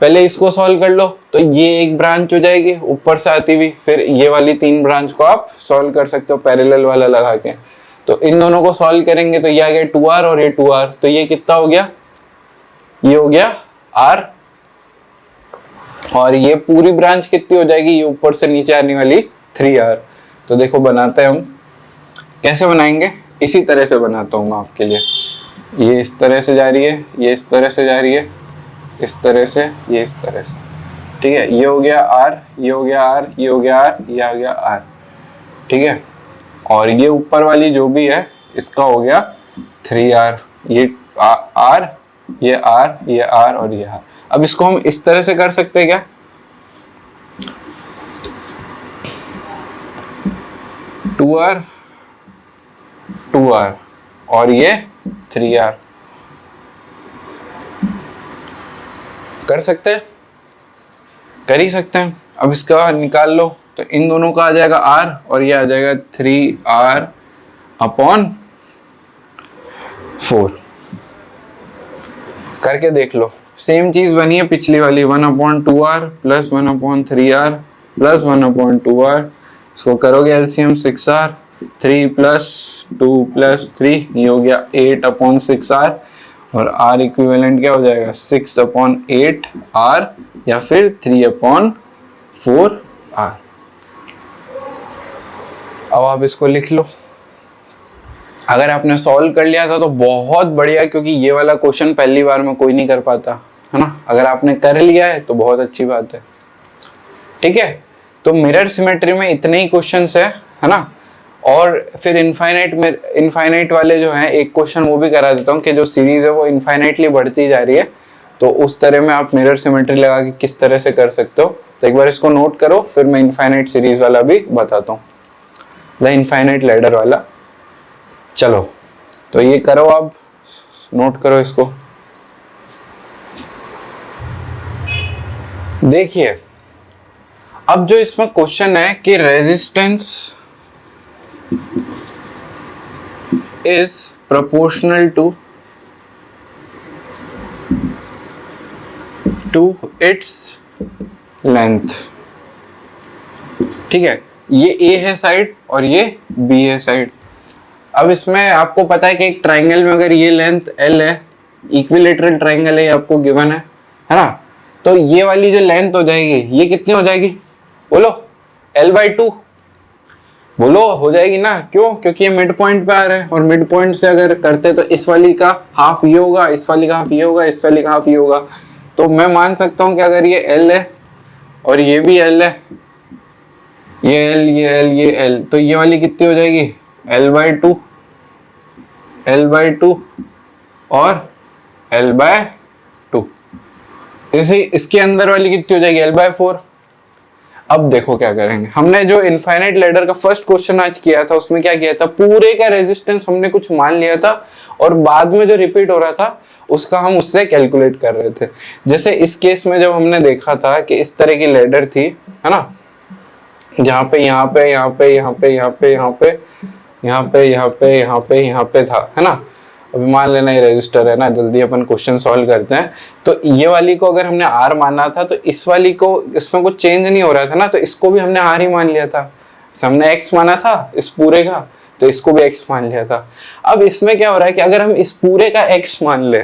पहले इसको सॉल्व कर लो, तो ये एक ब्रांच हो जाएगी ऊपर से आती हुई, फिर ये वाली 3 ब्रांच को आप सॉल्व कर सकते हो पैरेलल वाला लगा के। तो इन दोनों को सॉल्व करेंगे तो ये आ गया 2r और ये 2r, तो ये कितना हो गया, ये हो गया r, और ये पूरी ब्रांच कितनी हो जाएगी, ये ऊपर से नीचे आने वाली 3r। तो देखो बनाते हैं हम, कैसे बनाएंगे, इसी तरह से बनाता हूं मैं आपके लिए। ये इस तरह से जा रही है, ये इस तरह से जा रही है, इस तरह से, ये इस तरह से। ठीक है, ये हो गया r, ये हो गया r, ये हो गया r, ये आ गया r। ठीक है, और ये ऊपर वाली जो भी है इसका हो गया 3r, ये r, ये r, ये r और ये r। अब इसको हम इस तरह से कर सकते हैं क्या, 2r 2r और ये 3r, कर सकते हैं, कर ही सकते हैं। अब इसका निकाल लो, तो इन दोनों का आ जाएगा r और ये आ जाएगा 3r/4। करके देख लो, सेम चीज बनी है पिछली वाली, 1/2r plus 1/3r plus 1/2r। इसको करोगे एलसीएम 6r, 3 + 2 + 3, ये हो गया 8/6r, और r इक्विवेलेंट क्या हो जाएगा 6/8r या फिर 3/4r। अब आप इसको लिख लो, अगर आपने सॉल्व कर लिया था तो बहुत बढ़िया, क्योंकि ये वाला क्वेश्चन पहली बार में कोई नहीं कर पाता, है ना। अगर आपने कर लिया है तो बहुत अच्छी बात है, ठीक है। तो मिरर सिमेट्री में इतने ही क्वेश्चंस है ना। और फिर इनफाइनाइट वाले जो हैं, एक क्वेश्चन वो भी करा देता हूँ कि जो सीरीज है वो इनफाइनाइटली बढ़ती जा रही है, तो उस तरह में आप मिरर सिमेट्री लगा के किस तरह से कर सकते हो। तो एक बार इसको नोट करो, फिर मैं इनफाइनाइट सीरीज वाला भी बताता हूँ, द इनफाइनाइट लैडर वाला। चलो तो ये करो, आप नोट करो इसको। देखिए अब जो इसमें क्वेश्चन है कि resistance is proportional to its length, ठीक है। ये ए है साइड और ये बी है साइड। अब इसमें आपको पता है कि एक ट्राइंगल में अगर ये लेंथ एल है, इक्विलेटरल ट्राइंगल है, आपको गिवन है ना। तो ये वाली जो लेंथ हो जाएगी ये कितनी हो जाएगी, बोलो L/2। बोलो हो जाएगी ना, क्यों? क्योंकि ये मिड पॉइंट पे आ रहा है, और मिड पॉइंट से अगर करते तो इस वाली का हाफ ये होगा, इस वाली का हाफ ये होगा, इस वाली का हाफ ये होगा। तो मैं मान सकता हूं कि अगर ये L है और ये भी L है, ये L ये L ये L, तो ये वाली कितनी हो जाएगी L/2 और L/2। इसी इसके अंदर वाली कितनी हो जाएगी L/4। अब देखो क्या करेंगे, हमने जो इनफाइनाइट लैडर का फर्स्ट क्वेश्चन आज किया था उसमें क्या किया था, पूरे का रेजिस्टेंस हमने कुछ मान लिया था और बाद में जो रिपीट हो रहा था उसका हम उससे कैलकुलेट कर रहे थे। जैसे इस केस में जब हमने देखा था कि इस तरह की लैडर थी, है ना, जहाँ पे यहाँ पे यहाँ पे यहाँ पे यहाँ पे यहाँ पे यहाँ पे यहाँ पे यहाँ पे यहाँ पे था, है ना। अभी मान लेना ये रजिस्टर है ना, जल्दी अपन क्वेश्चन सॉल्व करते हैं। तो ये वाली को अगर हमने R माना था तो इस वाली को, इसमें कुछ चेंज नहीं हो रहा था ना, तो इसको भी हमने R ही मान लिया था। हमने X माना था इस पूरे का, तो इसको भी X मान लिया था। अब इसमें क्या हो रहा है कि अगर हम इस पूरे का X मान ले,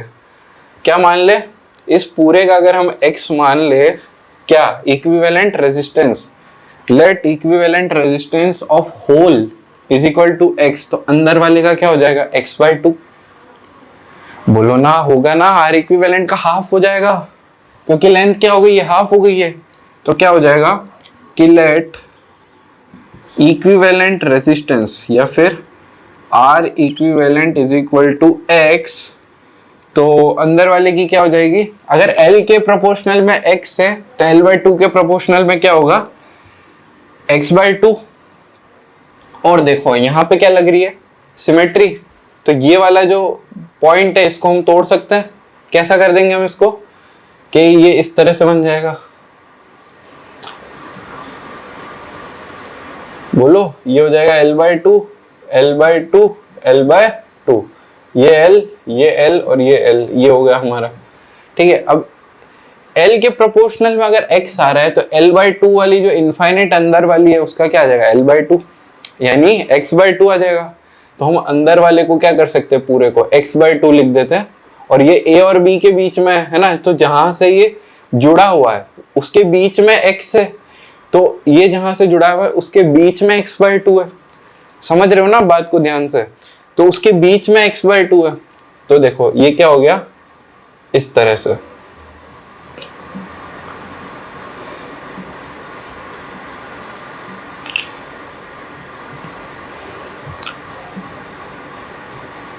क्या मान ले, इस पूरे का अगर हम X मान ले, क्या, equivalent resistance, let equivalent resistance of whole is equal to X, तो अंदर वाले का क्या हो जाएगा X/2। बोलो ना, होगा ना, R इक्विवेलेंट का हाफ हो जाएगा, क्योंकि लेंथ क्या हो गई है, हाफ हो गई है। तो क्या हो जाएगा कि लेट इक्विवेलेंट रेजिस्टेंस या फिर R equivalent is equal to X, तो अंदर वाले की क्या हो जाएगी, अगर L के प्रोपोर्शनल में X है तो L/2 के प्रोपोर्शनल में क्या होगा X/2। और देखो यहाँ पे क्या लग रही है, सिमेट्री। तो ये वाला जो पॉइंट है इसको हम तोड़ सकते हैं। कैसा कर देंगे हम इसको कि ये इस तरह से बन जाएगा, बोलो ये हो जाएगा L/2 L/2 ये L और ये L, ये हो गया हमारा, ठीक है। अब L के प्रोपोर्शनल में अगर X आ रहा है तो L/2 वाली जो इनफाइनाइट अंदर वाली है उसका क्या आ जाएगा L/2, यानी X/2 आ जाएगा। तो हम अंदर वाले को क्या कर सकते हैं, पूरे को X/2 लिख देते हैं, और ये A और B के बीच में है ना, तो जहां से ये जुड़ा हुआ है उसके बीच में X है, तो ये जहां से जुड़ा हुआ है उसके बीच में X/2 है। समझ रहे हो ना बात को ध्यान से, तो उसके बीच में X/2 है। तो देखो ये क्या हो गया, इस तरह से।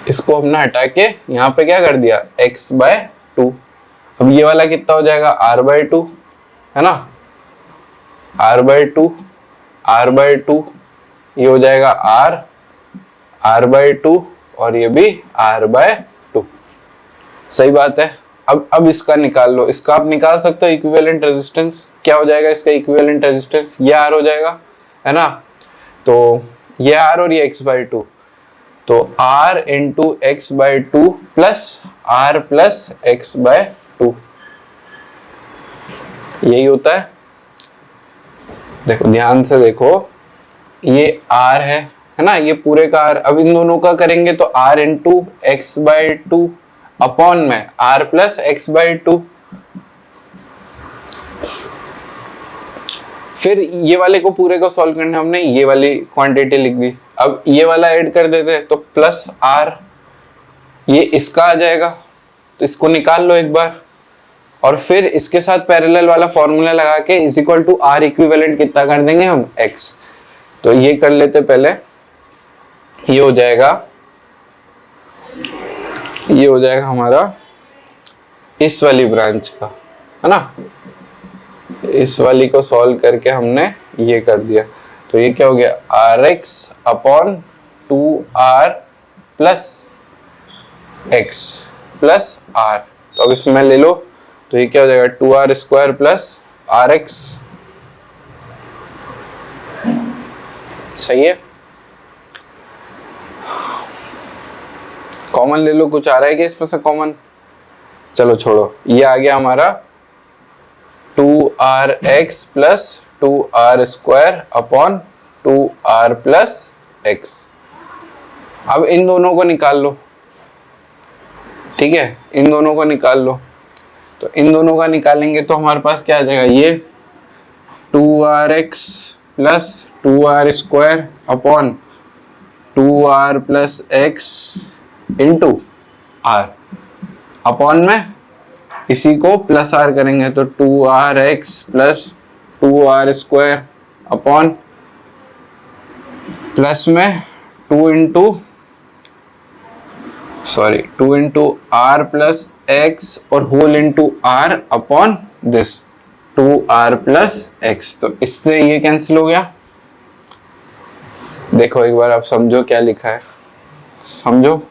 इसको हमने हटा के यहाँ पे क्या कर दिया X/2। अब ये वाला कितना हो जाएगा R/2, है ना, R/2 ये हो जाएगा R/2 और ये भी R/2। सही बात है। अब इसका निकाल लो, इसका आप निकाल सकते हो इक्विवेलेंट रेजिस्टेंस। क्या हो जाएगा इसका इक्विवेलेंट रेजिस्टेंस, ये R हो जाएगा, है ना। तो ये R और ये X/2, तो R into X/2 plus R plus X/2, यही होता है। देखो ध्यान से देखो, ये R है ना, ये पूरे का R। अब इन दोनों का करेंगे तो R इंटू X/2 अपॉन में R प्लस X/2, फिर ये वाले को पूरे को सॉल्व करने हमने ये वाली क्वांटिटी लिख दी। अब ये वाला ऐड कर देते हैं तो प्लस आर, ये इसका आ जाएगा, तो इसको निकाल लो एक बार। और फिर इसके साथ पैरेलल वाला फॉर्मूला लगा के is equal to R equivalent कितना कर देंगे हम, एक्स। तो ये कर लेते पहले, ये हो जाएगा हमारा इस वाली ब्रांच का, है ना। इस वाली को सॉल्व करके हमने ये कर दिया, तो ये क्या हो गया, R X upon 2r plus X plus R. तो अब इसमें ले लो, तो ये क्या हो जाएगा, 2r square plus R x. सही है, कॉमन ले लो, कुछ आ रहा है क्या इसमें से कॉमन? चलो छोड़ो, ये आ गया हमारा 2rx plus 2r square upon 2r plus x. अब इन दोनों को निकाल लो, ठीक है, इन दोनों को निकाल लो। तो इन दोनों का निकालेंगे तो हमारे पास क्या आ जाएगा, ये 2rx plus 2r square upon 2r plus X into R, upon में इसी को प्लस आर करेंगे तो 2rx plus 2r square upon plus में 2 इंटू आर प्लस एक्स और whole into R upon this 2r plus X. तो इससे ये कैंसिल हो गया। देखो एक बार आप समझो क्या लिखा है, समझो,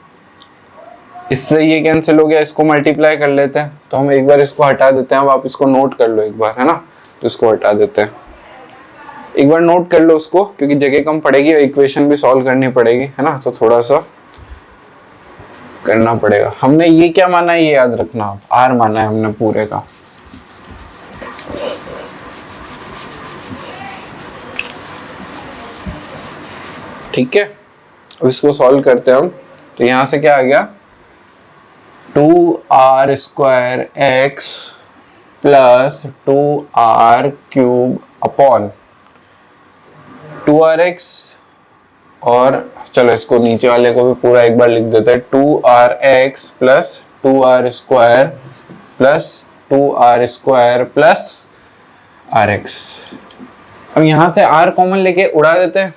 इससे ये कैंसिल हो गया, इसको मल्टीप्लाई कर लेते हैं। तो हम एक बार इसको हटा देते हैं, अब आप इसको नोट कर लो एक बार, है ना। तो इसको हटा देते हैं, एक बार नोट कर लो उसको, क्योंकि जगह कम पड़ेगी और इक्वेशन भी सॉल्व करनी पड़ेगी, है ना। तो थोड़ा सा करना पड़ेगा। हमने ये क्या माना है ये याद रखना, आर माना है हमने पूरे का। ठीक है, अब इसको सॉल्व करते हैं हम। तो यहां से क्या आ गया, 2r square x plus 2r cube upon 2rx, और चलो इसको नीचे वाले को भी पूरा एक बार लिख देते हैं, 2rx plus 2r square plus 2r square plus rx। अब यहां से r कॉमन लेके उड़ा देते हैं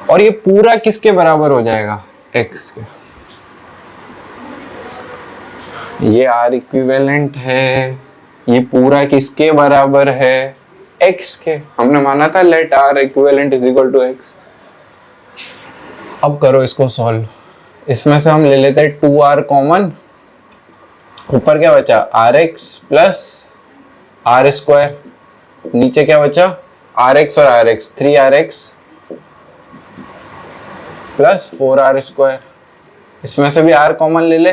और ये पूरा किसके बराबर हो जाएगा, x के। ये R इक्विवेलेंट है, ये पूरा किसके बराबर है, x के। हमने माना था let R equivalent is equal to x। अब करो इसको सॉल्व। इसमें से हम ले लेते हैं 2r कॉमन, ऊपर क्या बचा rx प्लस r स्क्वायर, नीचे क्या बचा rx और rx, 3rx plus 4r square. इसमें से भी r कॉमन ले ले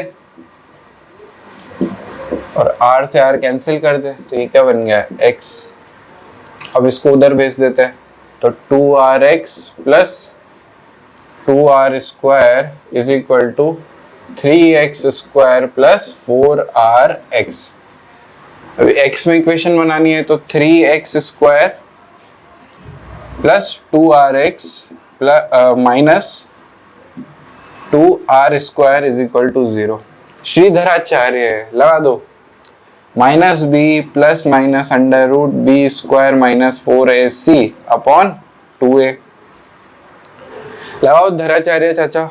और r से r कैंसिल कर दे, तो ये क्या बन गया x। अब इसको उधर भेज देते हैं, तो 2rx plus 2r square is equal to 3x square plus 4rx। अभी x में इक्वेशन बनानी है तो 3x square plus 2rx minus 2r square is equal to 0। Shridharacharya लगा दो, minus B plus minus under root B square minus 4ac upon 2a। लगाओ धराचार्य चाचा,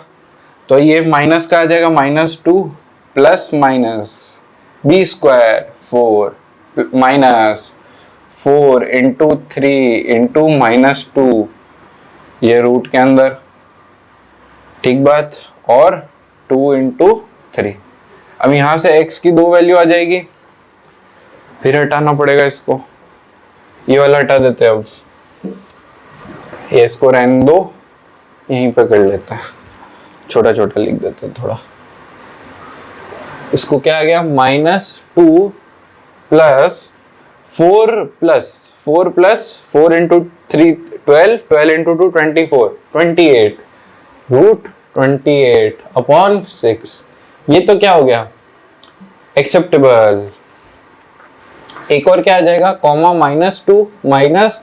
तो ये माइनस का आ जाएगा -2 plus minus B square 4 minus 4 into 3 into -2, ये रूट के अंदर, ठीक बात, और 2 इंटू 3। अब यहां से x की 2 वैल्यू आ जाएगी, फिर हटाना पड़ेगा इसको, ये वाला हटा देते हैं। अब ये इसको रहने दो, यहीं पे कर लेते हैं, छोटा छोटा लिख देते हैं थोड़ा। इसको क्या आ गया, -2 plus 4 plus 4 into 3 12 into 2 24 28 root 28 upon 6। ये तो क्या हो गया, एक्सेप्टेबल। एक और क्या आ जाएगा, कॉमा -2 माइनस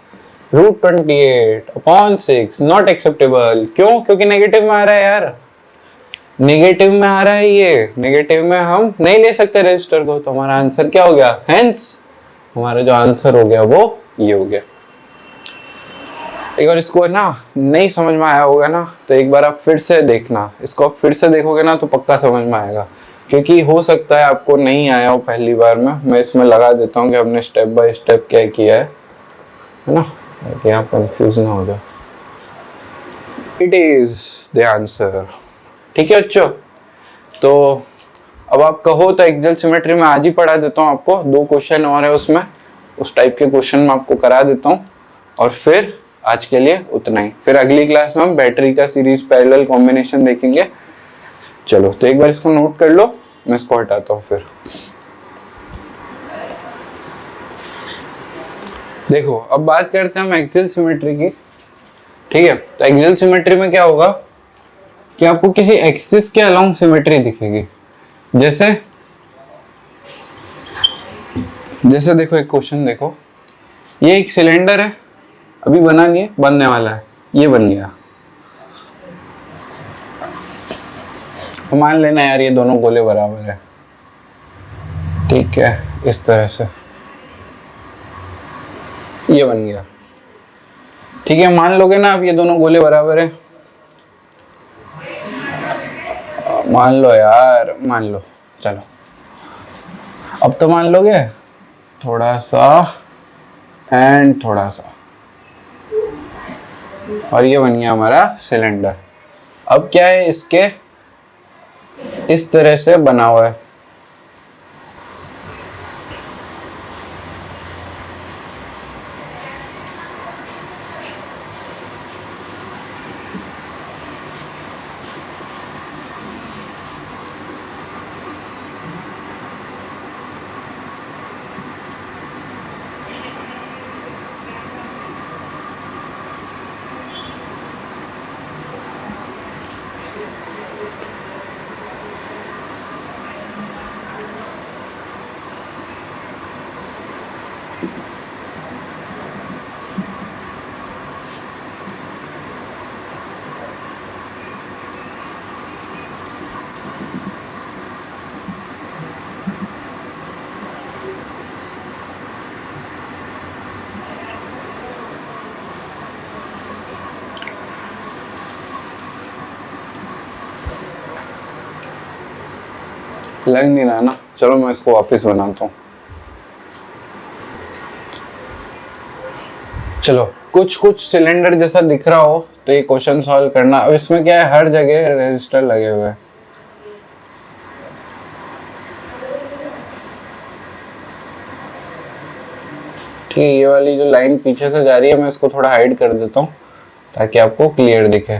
√28/6 नॉट एक्सेप्टेबल। क्यों? क्योंकि नेगेटिव में आ रहा है यार, नेगेटिव में आ रहा है, ये नेगेटिव में हम नहीं ले सकते रजिस्टर को, तो हमारा आंसर क्या हो गया, हेंस हमारा जो आंसर हो गया वो ये हो गया। एक बार इसको ना नहीं समझ में आया होगा ना, तो एक बार आप फिर से देखना, इसको आप फिर से देखोगे ना तो पक्का समझ में आएगा, क्योंकि हो सकता है आपको नहीं आया हो पहली बार में। मैं इसमें लगा देता हूँ कि हमने स्टेप बाय स्टेप क्या किया है ना, ताकि आप कंफ्यूज ना हो जाओ। It is the answer. ठीक है बच्चों, तो अब आप कहो तो एक्सियल सिमेट्री में आज ही पढ़ा देता हूँ आपको, 2 क्वेश्चन और है उसमें, उस टाइप के क्वेश्चन में आपको करा देता हूँ, और फिर आज के लिए उतना ही। फिर अगली क्लास में हम बैटरी का सीरीज पैरेलल कॉम्बिनेशन देखेंगे। चलो तो एक बार इसको नोट कर लो, मैं इसको हटाता हूँ। फिर देखो अब बात करते हैं हम एक्सियल सिमेट्री की। ठीक है, तो एक्सियल सिमेट्री में क्या होगा कि आपको किसी एक्सिस के अलोंग सिमेट्री दिखेगी। जैसे जैसे देखो एक क्वेश्चन देखो, ये एक सिलेंडर है, अभी बना नहीं है, बनने वाला है, ये बन गया। तो मान लेना यार ये दोनों गोले बराबर है, ठीक है, इस तरह से ये बन गया। ठीक है, मान लोगे ना आप ये दोनों गोले बराबर है, मान लो यार, मान लो, चलो अब तो मान लोगे, थोड़ा सा एंड थोड़ा सा, और ये बन गया हमारा सिलेंडर। अब क्या है, इसके इस तरह से बना हुआ है, लग नहीं रहा ना, चलो मैं इसको वापस बनाता हूँ। चलो कुछ कुछ सिलेंडर जैसा दिख रहा हो तो ये क्वेश्चन सॉल्व करना। अब इसमें क्या है, हर जगह रेजिस्टर लगे हुए हैं। ठीक है, ये वाली जो लाइन पीछे से जा रही है मैं इसको थोड़ा हाइड कर देता हूँ ताकि आपको क्लियर दिखे।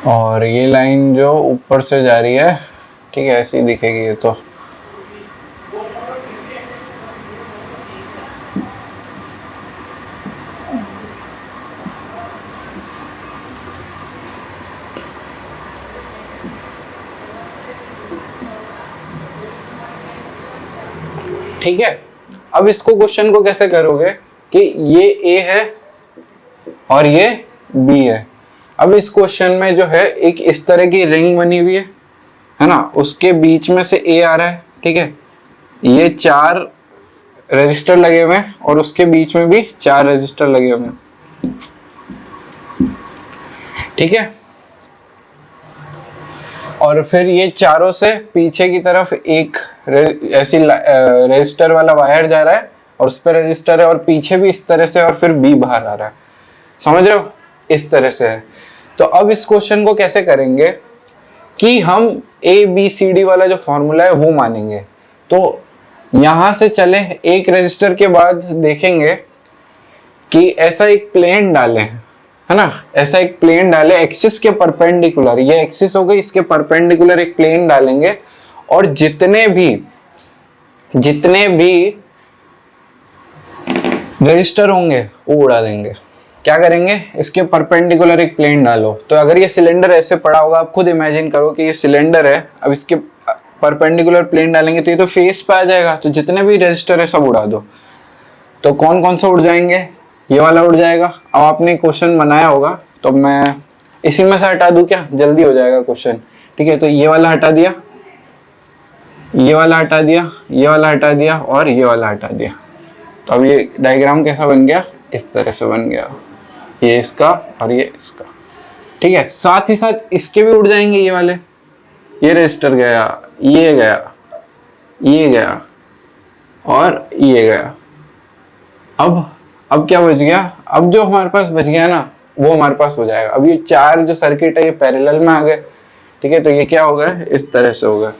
और ये लाइन जो ऊपर से जा रही है, ठीक है, ऐसी दिखेगी ये तो। ठीक है, अब इसको क्वेश्चन को कैसे करोगे कि ये ए है और ये बी है। अब इस क्वेश्चन में जो है एक इस तरह की रिंग बनी हुई है ना, उसके बीच में से ए आ रहा है। ठीक है, ये 4 रजिस्टर लगे हुए हैं और उसके बीच में भी 4 रजिस्टर लगे हुए हैं। ठीक है, और फिर ये चारों से पीछे की तरफ एक ऐसी रजिस्टर वाला वायर जा रहा है और उस पर रजिस्टर है, और पीछे भी इस तरह से, और फिर बी बाहर आ रहा है। समझ रहे हो, इस तरह से है। तो अब इस क्वेश्चन को कैसे करेंगे कि हम ए बी सी डी वाला जो फॉर्मूला है वो मानेंगे। तो यहां से चले, एक रजिस्टर के बाद देखेंगे कि ऐसा एक प्लेन डालें, है ना, ऐसा एक प्लेन डाले एक्सिस के परपेंडिकुलर, ये एक्सिस हो गई, इसके परपेंडिकुलर एक प्लेन डालेंगे और जितने भी रजिस्टर होंगे वो उड़ा देंगे। क्या करेंगे, इसके परपेंडिकुलर एक प्लेन डालो। तो अगर ये सिलेंडर ऐसे पड़ा होगा, आप खुद इमेजिन करो कि ये सिलेंडर है, अब इसके परपेंडिकुलर प्लेन डालेंगे तो ये तो फेस पे आ जाएगा, तो जितने भी रेजिस्टर है सब उड़ा दो। तो कौन कौन सा उड़ जाएंगे, ये वाला उड़ जाएगा। अब आपने क्वेश्चन बनाया होगा, तो मैं इसी में से हटा दूं क्या, जल्दी हो जाएगा क्वेश्चन। ठीक है, तो ये वाला हटा दिया, ये वाला हटा दिया, ये वाला हटा दिया और ये वाला हटा दिया। तो अब ये डायग्राम कैसा बन गया, इस तरह से बन गया, ये इसका और ये इसका। ठीक है, साथ ही साथ इसके भी उड़ जाएंगे ये वाले, ये रजिस्टर गया, ये गया, ये गया और ये गया। अब क्या बच गया, अब जो हमारे पास बच गया ना वो हमारे पास हो जाएगा। अब ये चार जो सर्किट है ये पैरेलल में आ गए। ठीक है, तो ये क्या हो गया, इस तरह से हो गया।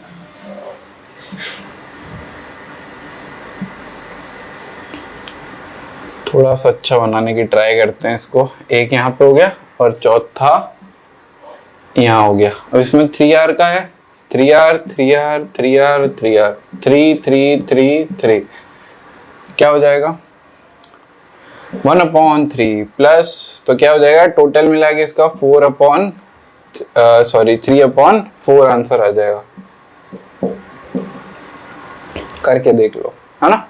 थोड़ा सा अच्छा बनाने की ट्राई करते हैं इसको। एक यहाँ पे हो गया और चौथा यहाँ हो गया। अब इसमें 3R का है, 3R 3R 3R 3R 3 3 3 3, क्या हो जाएगा 1/3 प्लस, तो क्या हो जाएगा टोटल मिला के इसका 3/4 आंसर आ जाएगा। करके देख लो, है ना।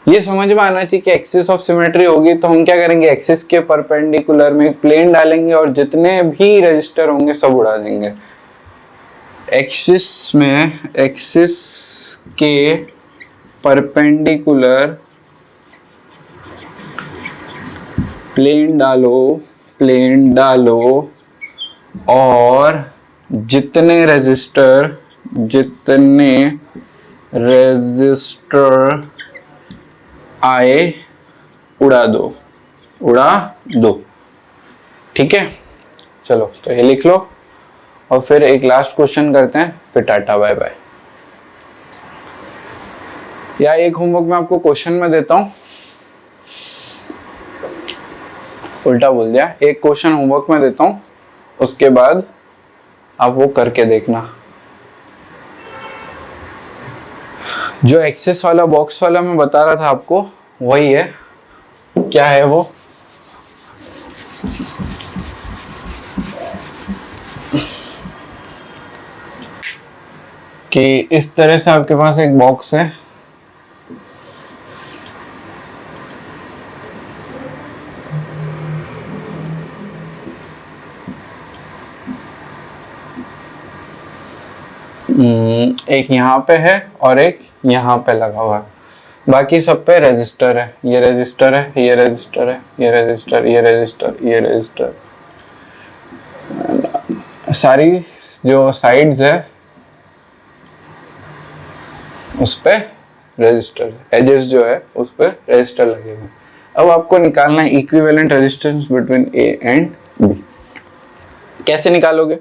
ये समझ में आना चाहिए कि एक्सिस ऑफ सिमेट्री होगी तो हम क्या करेंगे, एक्सिस के परपेंडिकुलर में एक प्लेन डालेंगे और जितने भी रजिस्टर होंगे सब उड़ा देंगे। एक्सिस में, एक्सिस के परपेंडिकुलर प्लेन डालो और जितने रजिस्टर आए उड़ा दो। ठीक है, चलो तो ये लिख लो और फिर एक लास्ट क्वेश्चन करते हैं, फिर टाटा बाय बाय। या एक होमवर्क मैं आपको क्वेश्चन में देता हूं, उल्टा बोल दिया, एक क्वेश्चन होमवर्क में देता हूं, उसके बाद आप वो करके देखना। जो एक्सेस वाला बॉक्स वाला मैं बता रहा था आपको, वही है। क्या है वो, कि इस तरह से आपके पास एक बॉक्स है, एक यहाँ पे है और एक यहाँ पे लगा हुआ है, बाकी सब पे रजिस्टर है। ये रजिस्टर है, ये रजिस्टर है, ये रजिस्टर, ये रजिस्टर, ये रजिस्टर, सारी जो साइड्स है उस पे रजिस्टर, एजेस जो है उस पे रजिस्टर लगे हुए। अब आपको निकालना है equivalent resistance between A and B. कैसे निकालोगे,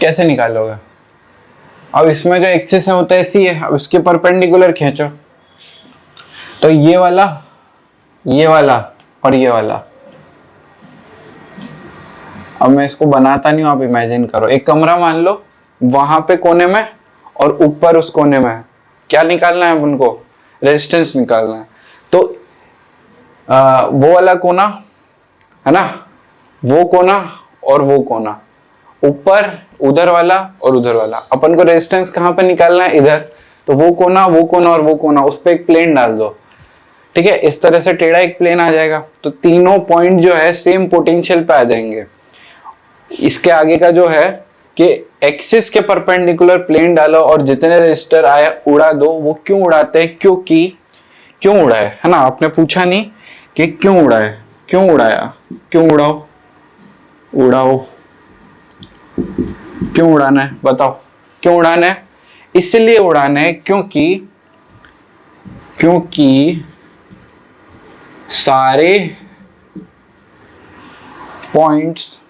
कैसे निकालोगे। अब इसमें जो एक्सिस है वो तो ऐसी है, अब इसके परपेंडिकुलर खींचो, तो ये वाला और ये वाला। अब मैं इसको बनाता नहीं हूं, आप इमेजिन करो, एक कमरा मान लो, वहां पे कोने में और ऊपर उस कोने में क्या निकालना है, उनको रेजिस्टेंस निकालना है। तो वो वाला कोना है ना, वो कोना और वो कोना, ऊपर उधर वाला और उधर वाला, अपन को रेजिस्टेंस कहां पे निकालना है, इधर। तो वो कोना और वो कोना, उस पे एक प्लेन डाल दो। ठीक है, इस तरह से टेढ़ा एक प्लेन आ जाएगा, तो तीनों पॉइंट जो है सेम पोटेंशियल पे आ जाएंगे। इसके आगे का जो है कि एक्सिस के परपेंडिकुलर प्लेन डालो और जितने रजिस्टर आए उड़ा दो। वो क्यों उड़ाते हैं, क्योंकि क्यों उड़ा है ना, आपने पूछा नहीं कि क्यों उड़ा है, क्यों उड़ाया, क्यों उड़ाओ, क्यों उड़ाना है बताओ, क्यों उड़ाना है। इसलिए उड़ाना है क्योंकि सारे पॉइंट्स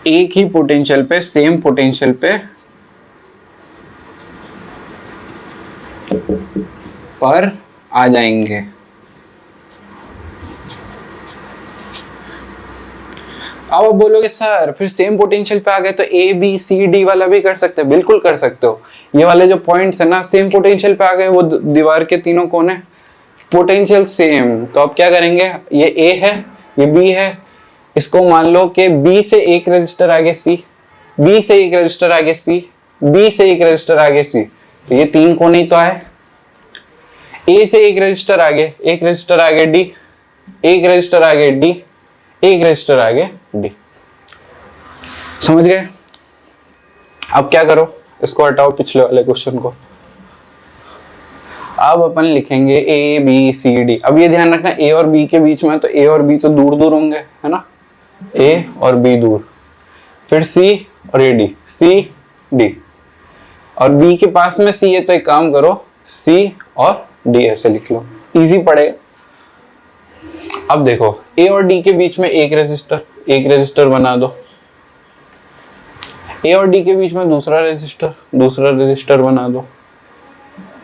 एक ही पोटेंशियल पे, सेम पोटेंशियल पे पर आ जाएंगे। अब आप बोलोगे सर फिर सेम पोटेंशियल पे आ गए तो ए बी सी डी वाला भी कर सकते हैं। बिल्कुल कर सकते हो, ये वाले जो पॉइंट्स है ना सेम पोटेंशियल पे आ गए, वो दीवार के तीनों कोने पोटेंशियल सेम। तो अब क्या करेंगे, ये ए है ये बी है, इसको मान लो कि बी से एक रजिस्टर आगे सी, बी से एक रजिस्टर आगे सी, बी से एक रजिस्टर आगे सी, तो ये तीन कोने ही तो आए। ए से एक रजिस्टर आगे डी, एक रजिस्टर आगे डी, एक रजिस्टर आगे डी। समझ गए? अब क्या करो, इसको हटाओ पिछले वाले क्वेश्चन को। अब अपन लिखेंगे ए बी सी डी। अब ये ध्यान रखना ए और बी के बीच में, तो ए और बी तो दूर दूर होंगे है ना, ए और बी दूर, फिर सी और ये डी, सी डी, और बी के पास में सी है तो एक काम करो सी और डी ऐसे लिख लो, इजी पड़ेगा। अब देखो ए और डी के बीच में एक रजिस्टर बना दो, ए और डी के बीच में दूसरा रजिस्टर बना दो,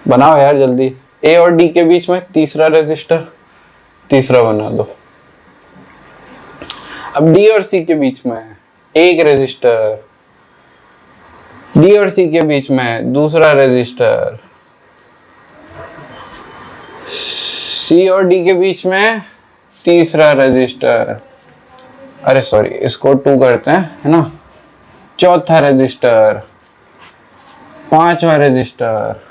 बनाओ यार जल्दी। ए और डी के बीच में तीसरा बना दो। अब डी और सी के बीच में एक रजिस्टर, डी और सी के बीच में दूसरा रजिस्टर, सी और डी के बीच में तीसरा रजिस्टर, अरे सॉरी इसको 2 करते हैं है ना, चौथा रजिस्टर, पांचवा रजिस्टर,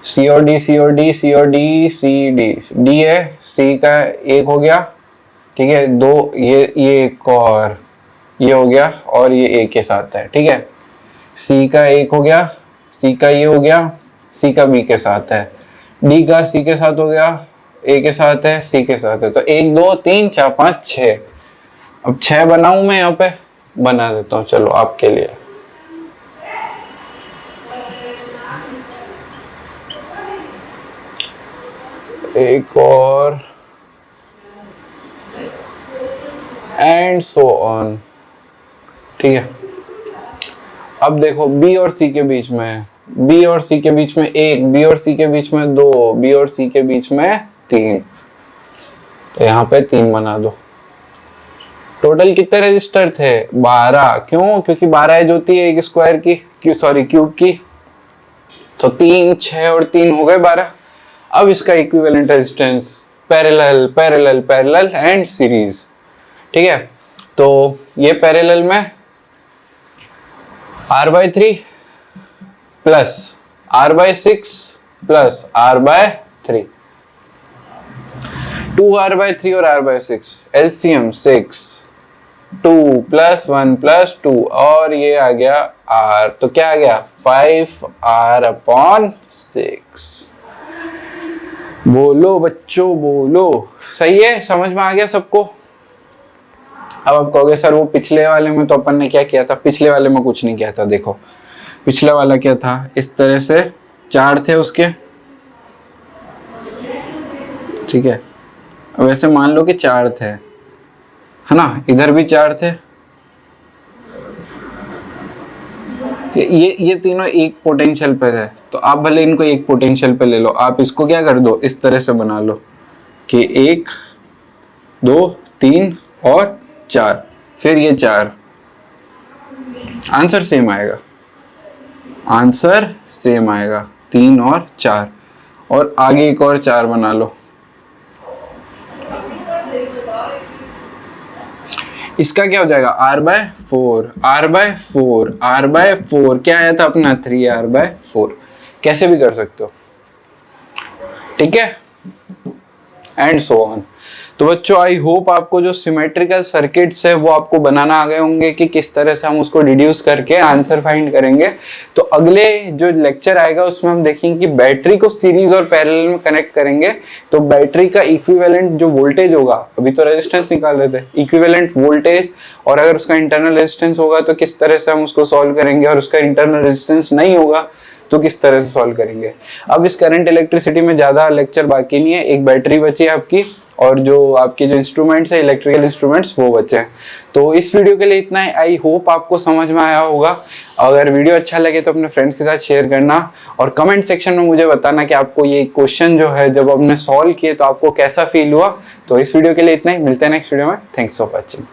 सी और डी सी और डी सी और डी सी डी, डी है सी का एक हो गया, ठीक है, दो ये एक और ये हो गया, और ये ए के साथ है, ठीक है, सी का एक हो गया, सी का ये हो गया, सी का बी के साथ है, डी का सी के साथ हो गया, ए के साथ है, सी के साथ है, तो 1 2 3 4 5 6। अब 6 बनाऊं मैं, यहाँ पे बना देता हूं, चलो आपके लिए। एक और, एंड सो ऑन, ठीक है। अब देखो बी और सी के बीच में, बी और सी के बीच में 1, बी और सी के बीच में 2, बी और सी के बीच में 3, तो यहाँ पे 3 बना दो। टोटल कितने रजिस्टर थे? 12। क्यों? क्योंकि 12 एज होती है एक स्क्वायर की, क्यूब की, तो 3 6 और 3 हो गए 12। अब इसका equivalent resistance parallel parallel parallel and series, ठीक है। तो ये पैरेलल में r/3 plus r/6 plus r/3, 2r/3 और r/6, एलसीएम 6, 2 + 1 + 2, और ये आ गया r, तो क्या आ गया 5r/6। बोलो बच्चों बोलो, सही है? समझ में आ गया सबको? अब आप कहोगे सर वो पिछले वाले में तो अपन ने क्या किया था? पिछले वाले में कुछ नहीं किया था। देखो पिछला वाला क्या था, इस तरह से 4 थे उसके, ठीक है। अब ऐसे मान लो कि 4 थे, है ना, इधर भी 4 थे, ये तीनों एक पोटेंशियल पे है, तो आप भले इनको एक पोटेंशियल पे ले लो, आप इसको क्या कर दो, इस तरह से बना लो कि 1 2 3 और 4, फिर ये 4, आंसर सेम आएगा, आंसर सेम आएगा 3 और 4, और आगे एक और 4 बना लो। इसका क्या हो जाएगा r/4, r/4 क्या आया था अपना 3r/4, कैसे भी कर सकते हो, ठीक है, एंड सो ऑन। तो बच्चों आई होप आपको जो सिमेट्रिकल सर्किट्स है वो आपको बनाना आ गए होंगे कि किस तरह से हम उसको डिड्यूस करके आंसर फाइंड करेंगे। तो अगले जो लेक्चर आएगा उसमें हम देखेंगे कि बैटरी को सीरीज और पैरेलल में कनेक्ट करेंगे, तो बैटरी का इक्विवेलेंट जो वोल्टेज होगा, अभी तो रेजिस्टेंस निकाल रहे थे, इक्विवेलेंट वोल्टेज, और अगर उसका इंटरनल रेजिस्टेंस होगा तो किस तरह से हम उसको सॉल्व करेंगे, और उसका इंटरनल रेजिस्टेंस नहीं होगा तो किस तरह से सॉल्व करेंगे। अब इस करंट इलेक्ट्रिसिटी में ज्यादा लेक्चर बाकी नहीं है, एक बैटरी बची है आपकी, और जो आपके जो इंस्ट्रूमेंट्स है इलेक्ट्रिकल इंस्ट्रूमेंट्स वो बचे हैं। तो इस वीडियो के लिए इतना ही, आई होप आपको समझ में आया होगा। अगर वीडियो अच्छा लगे तो अपने फ्रेंड्स के साथ शेयर करना, और कमेंट सेक्शन में मुझे बताना कि आपको ये क्वेश्चन जो है जब आपने सॉल्व किए तो आपको कैसा फील हुआ। तो इस वीडियो के लिए इतना ही, मिलते हैं नेक्स्ट वीडियो में। Thanks for watching.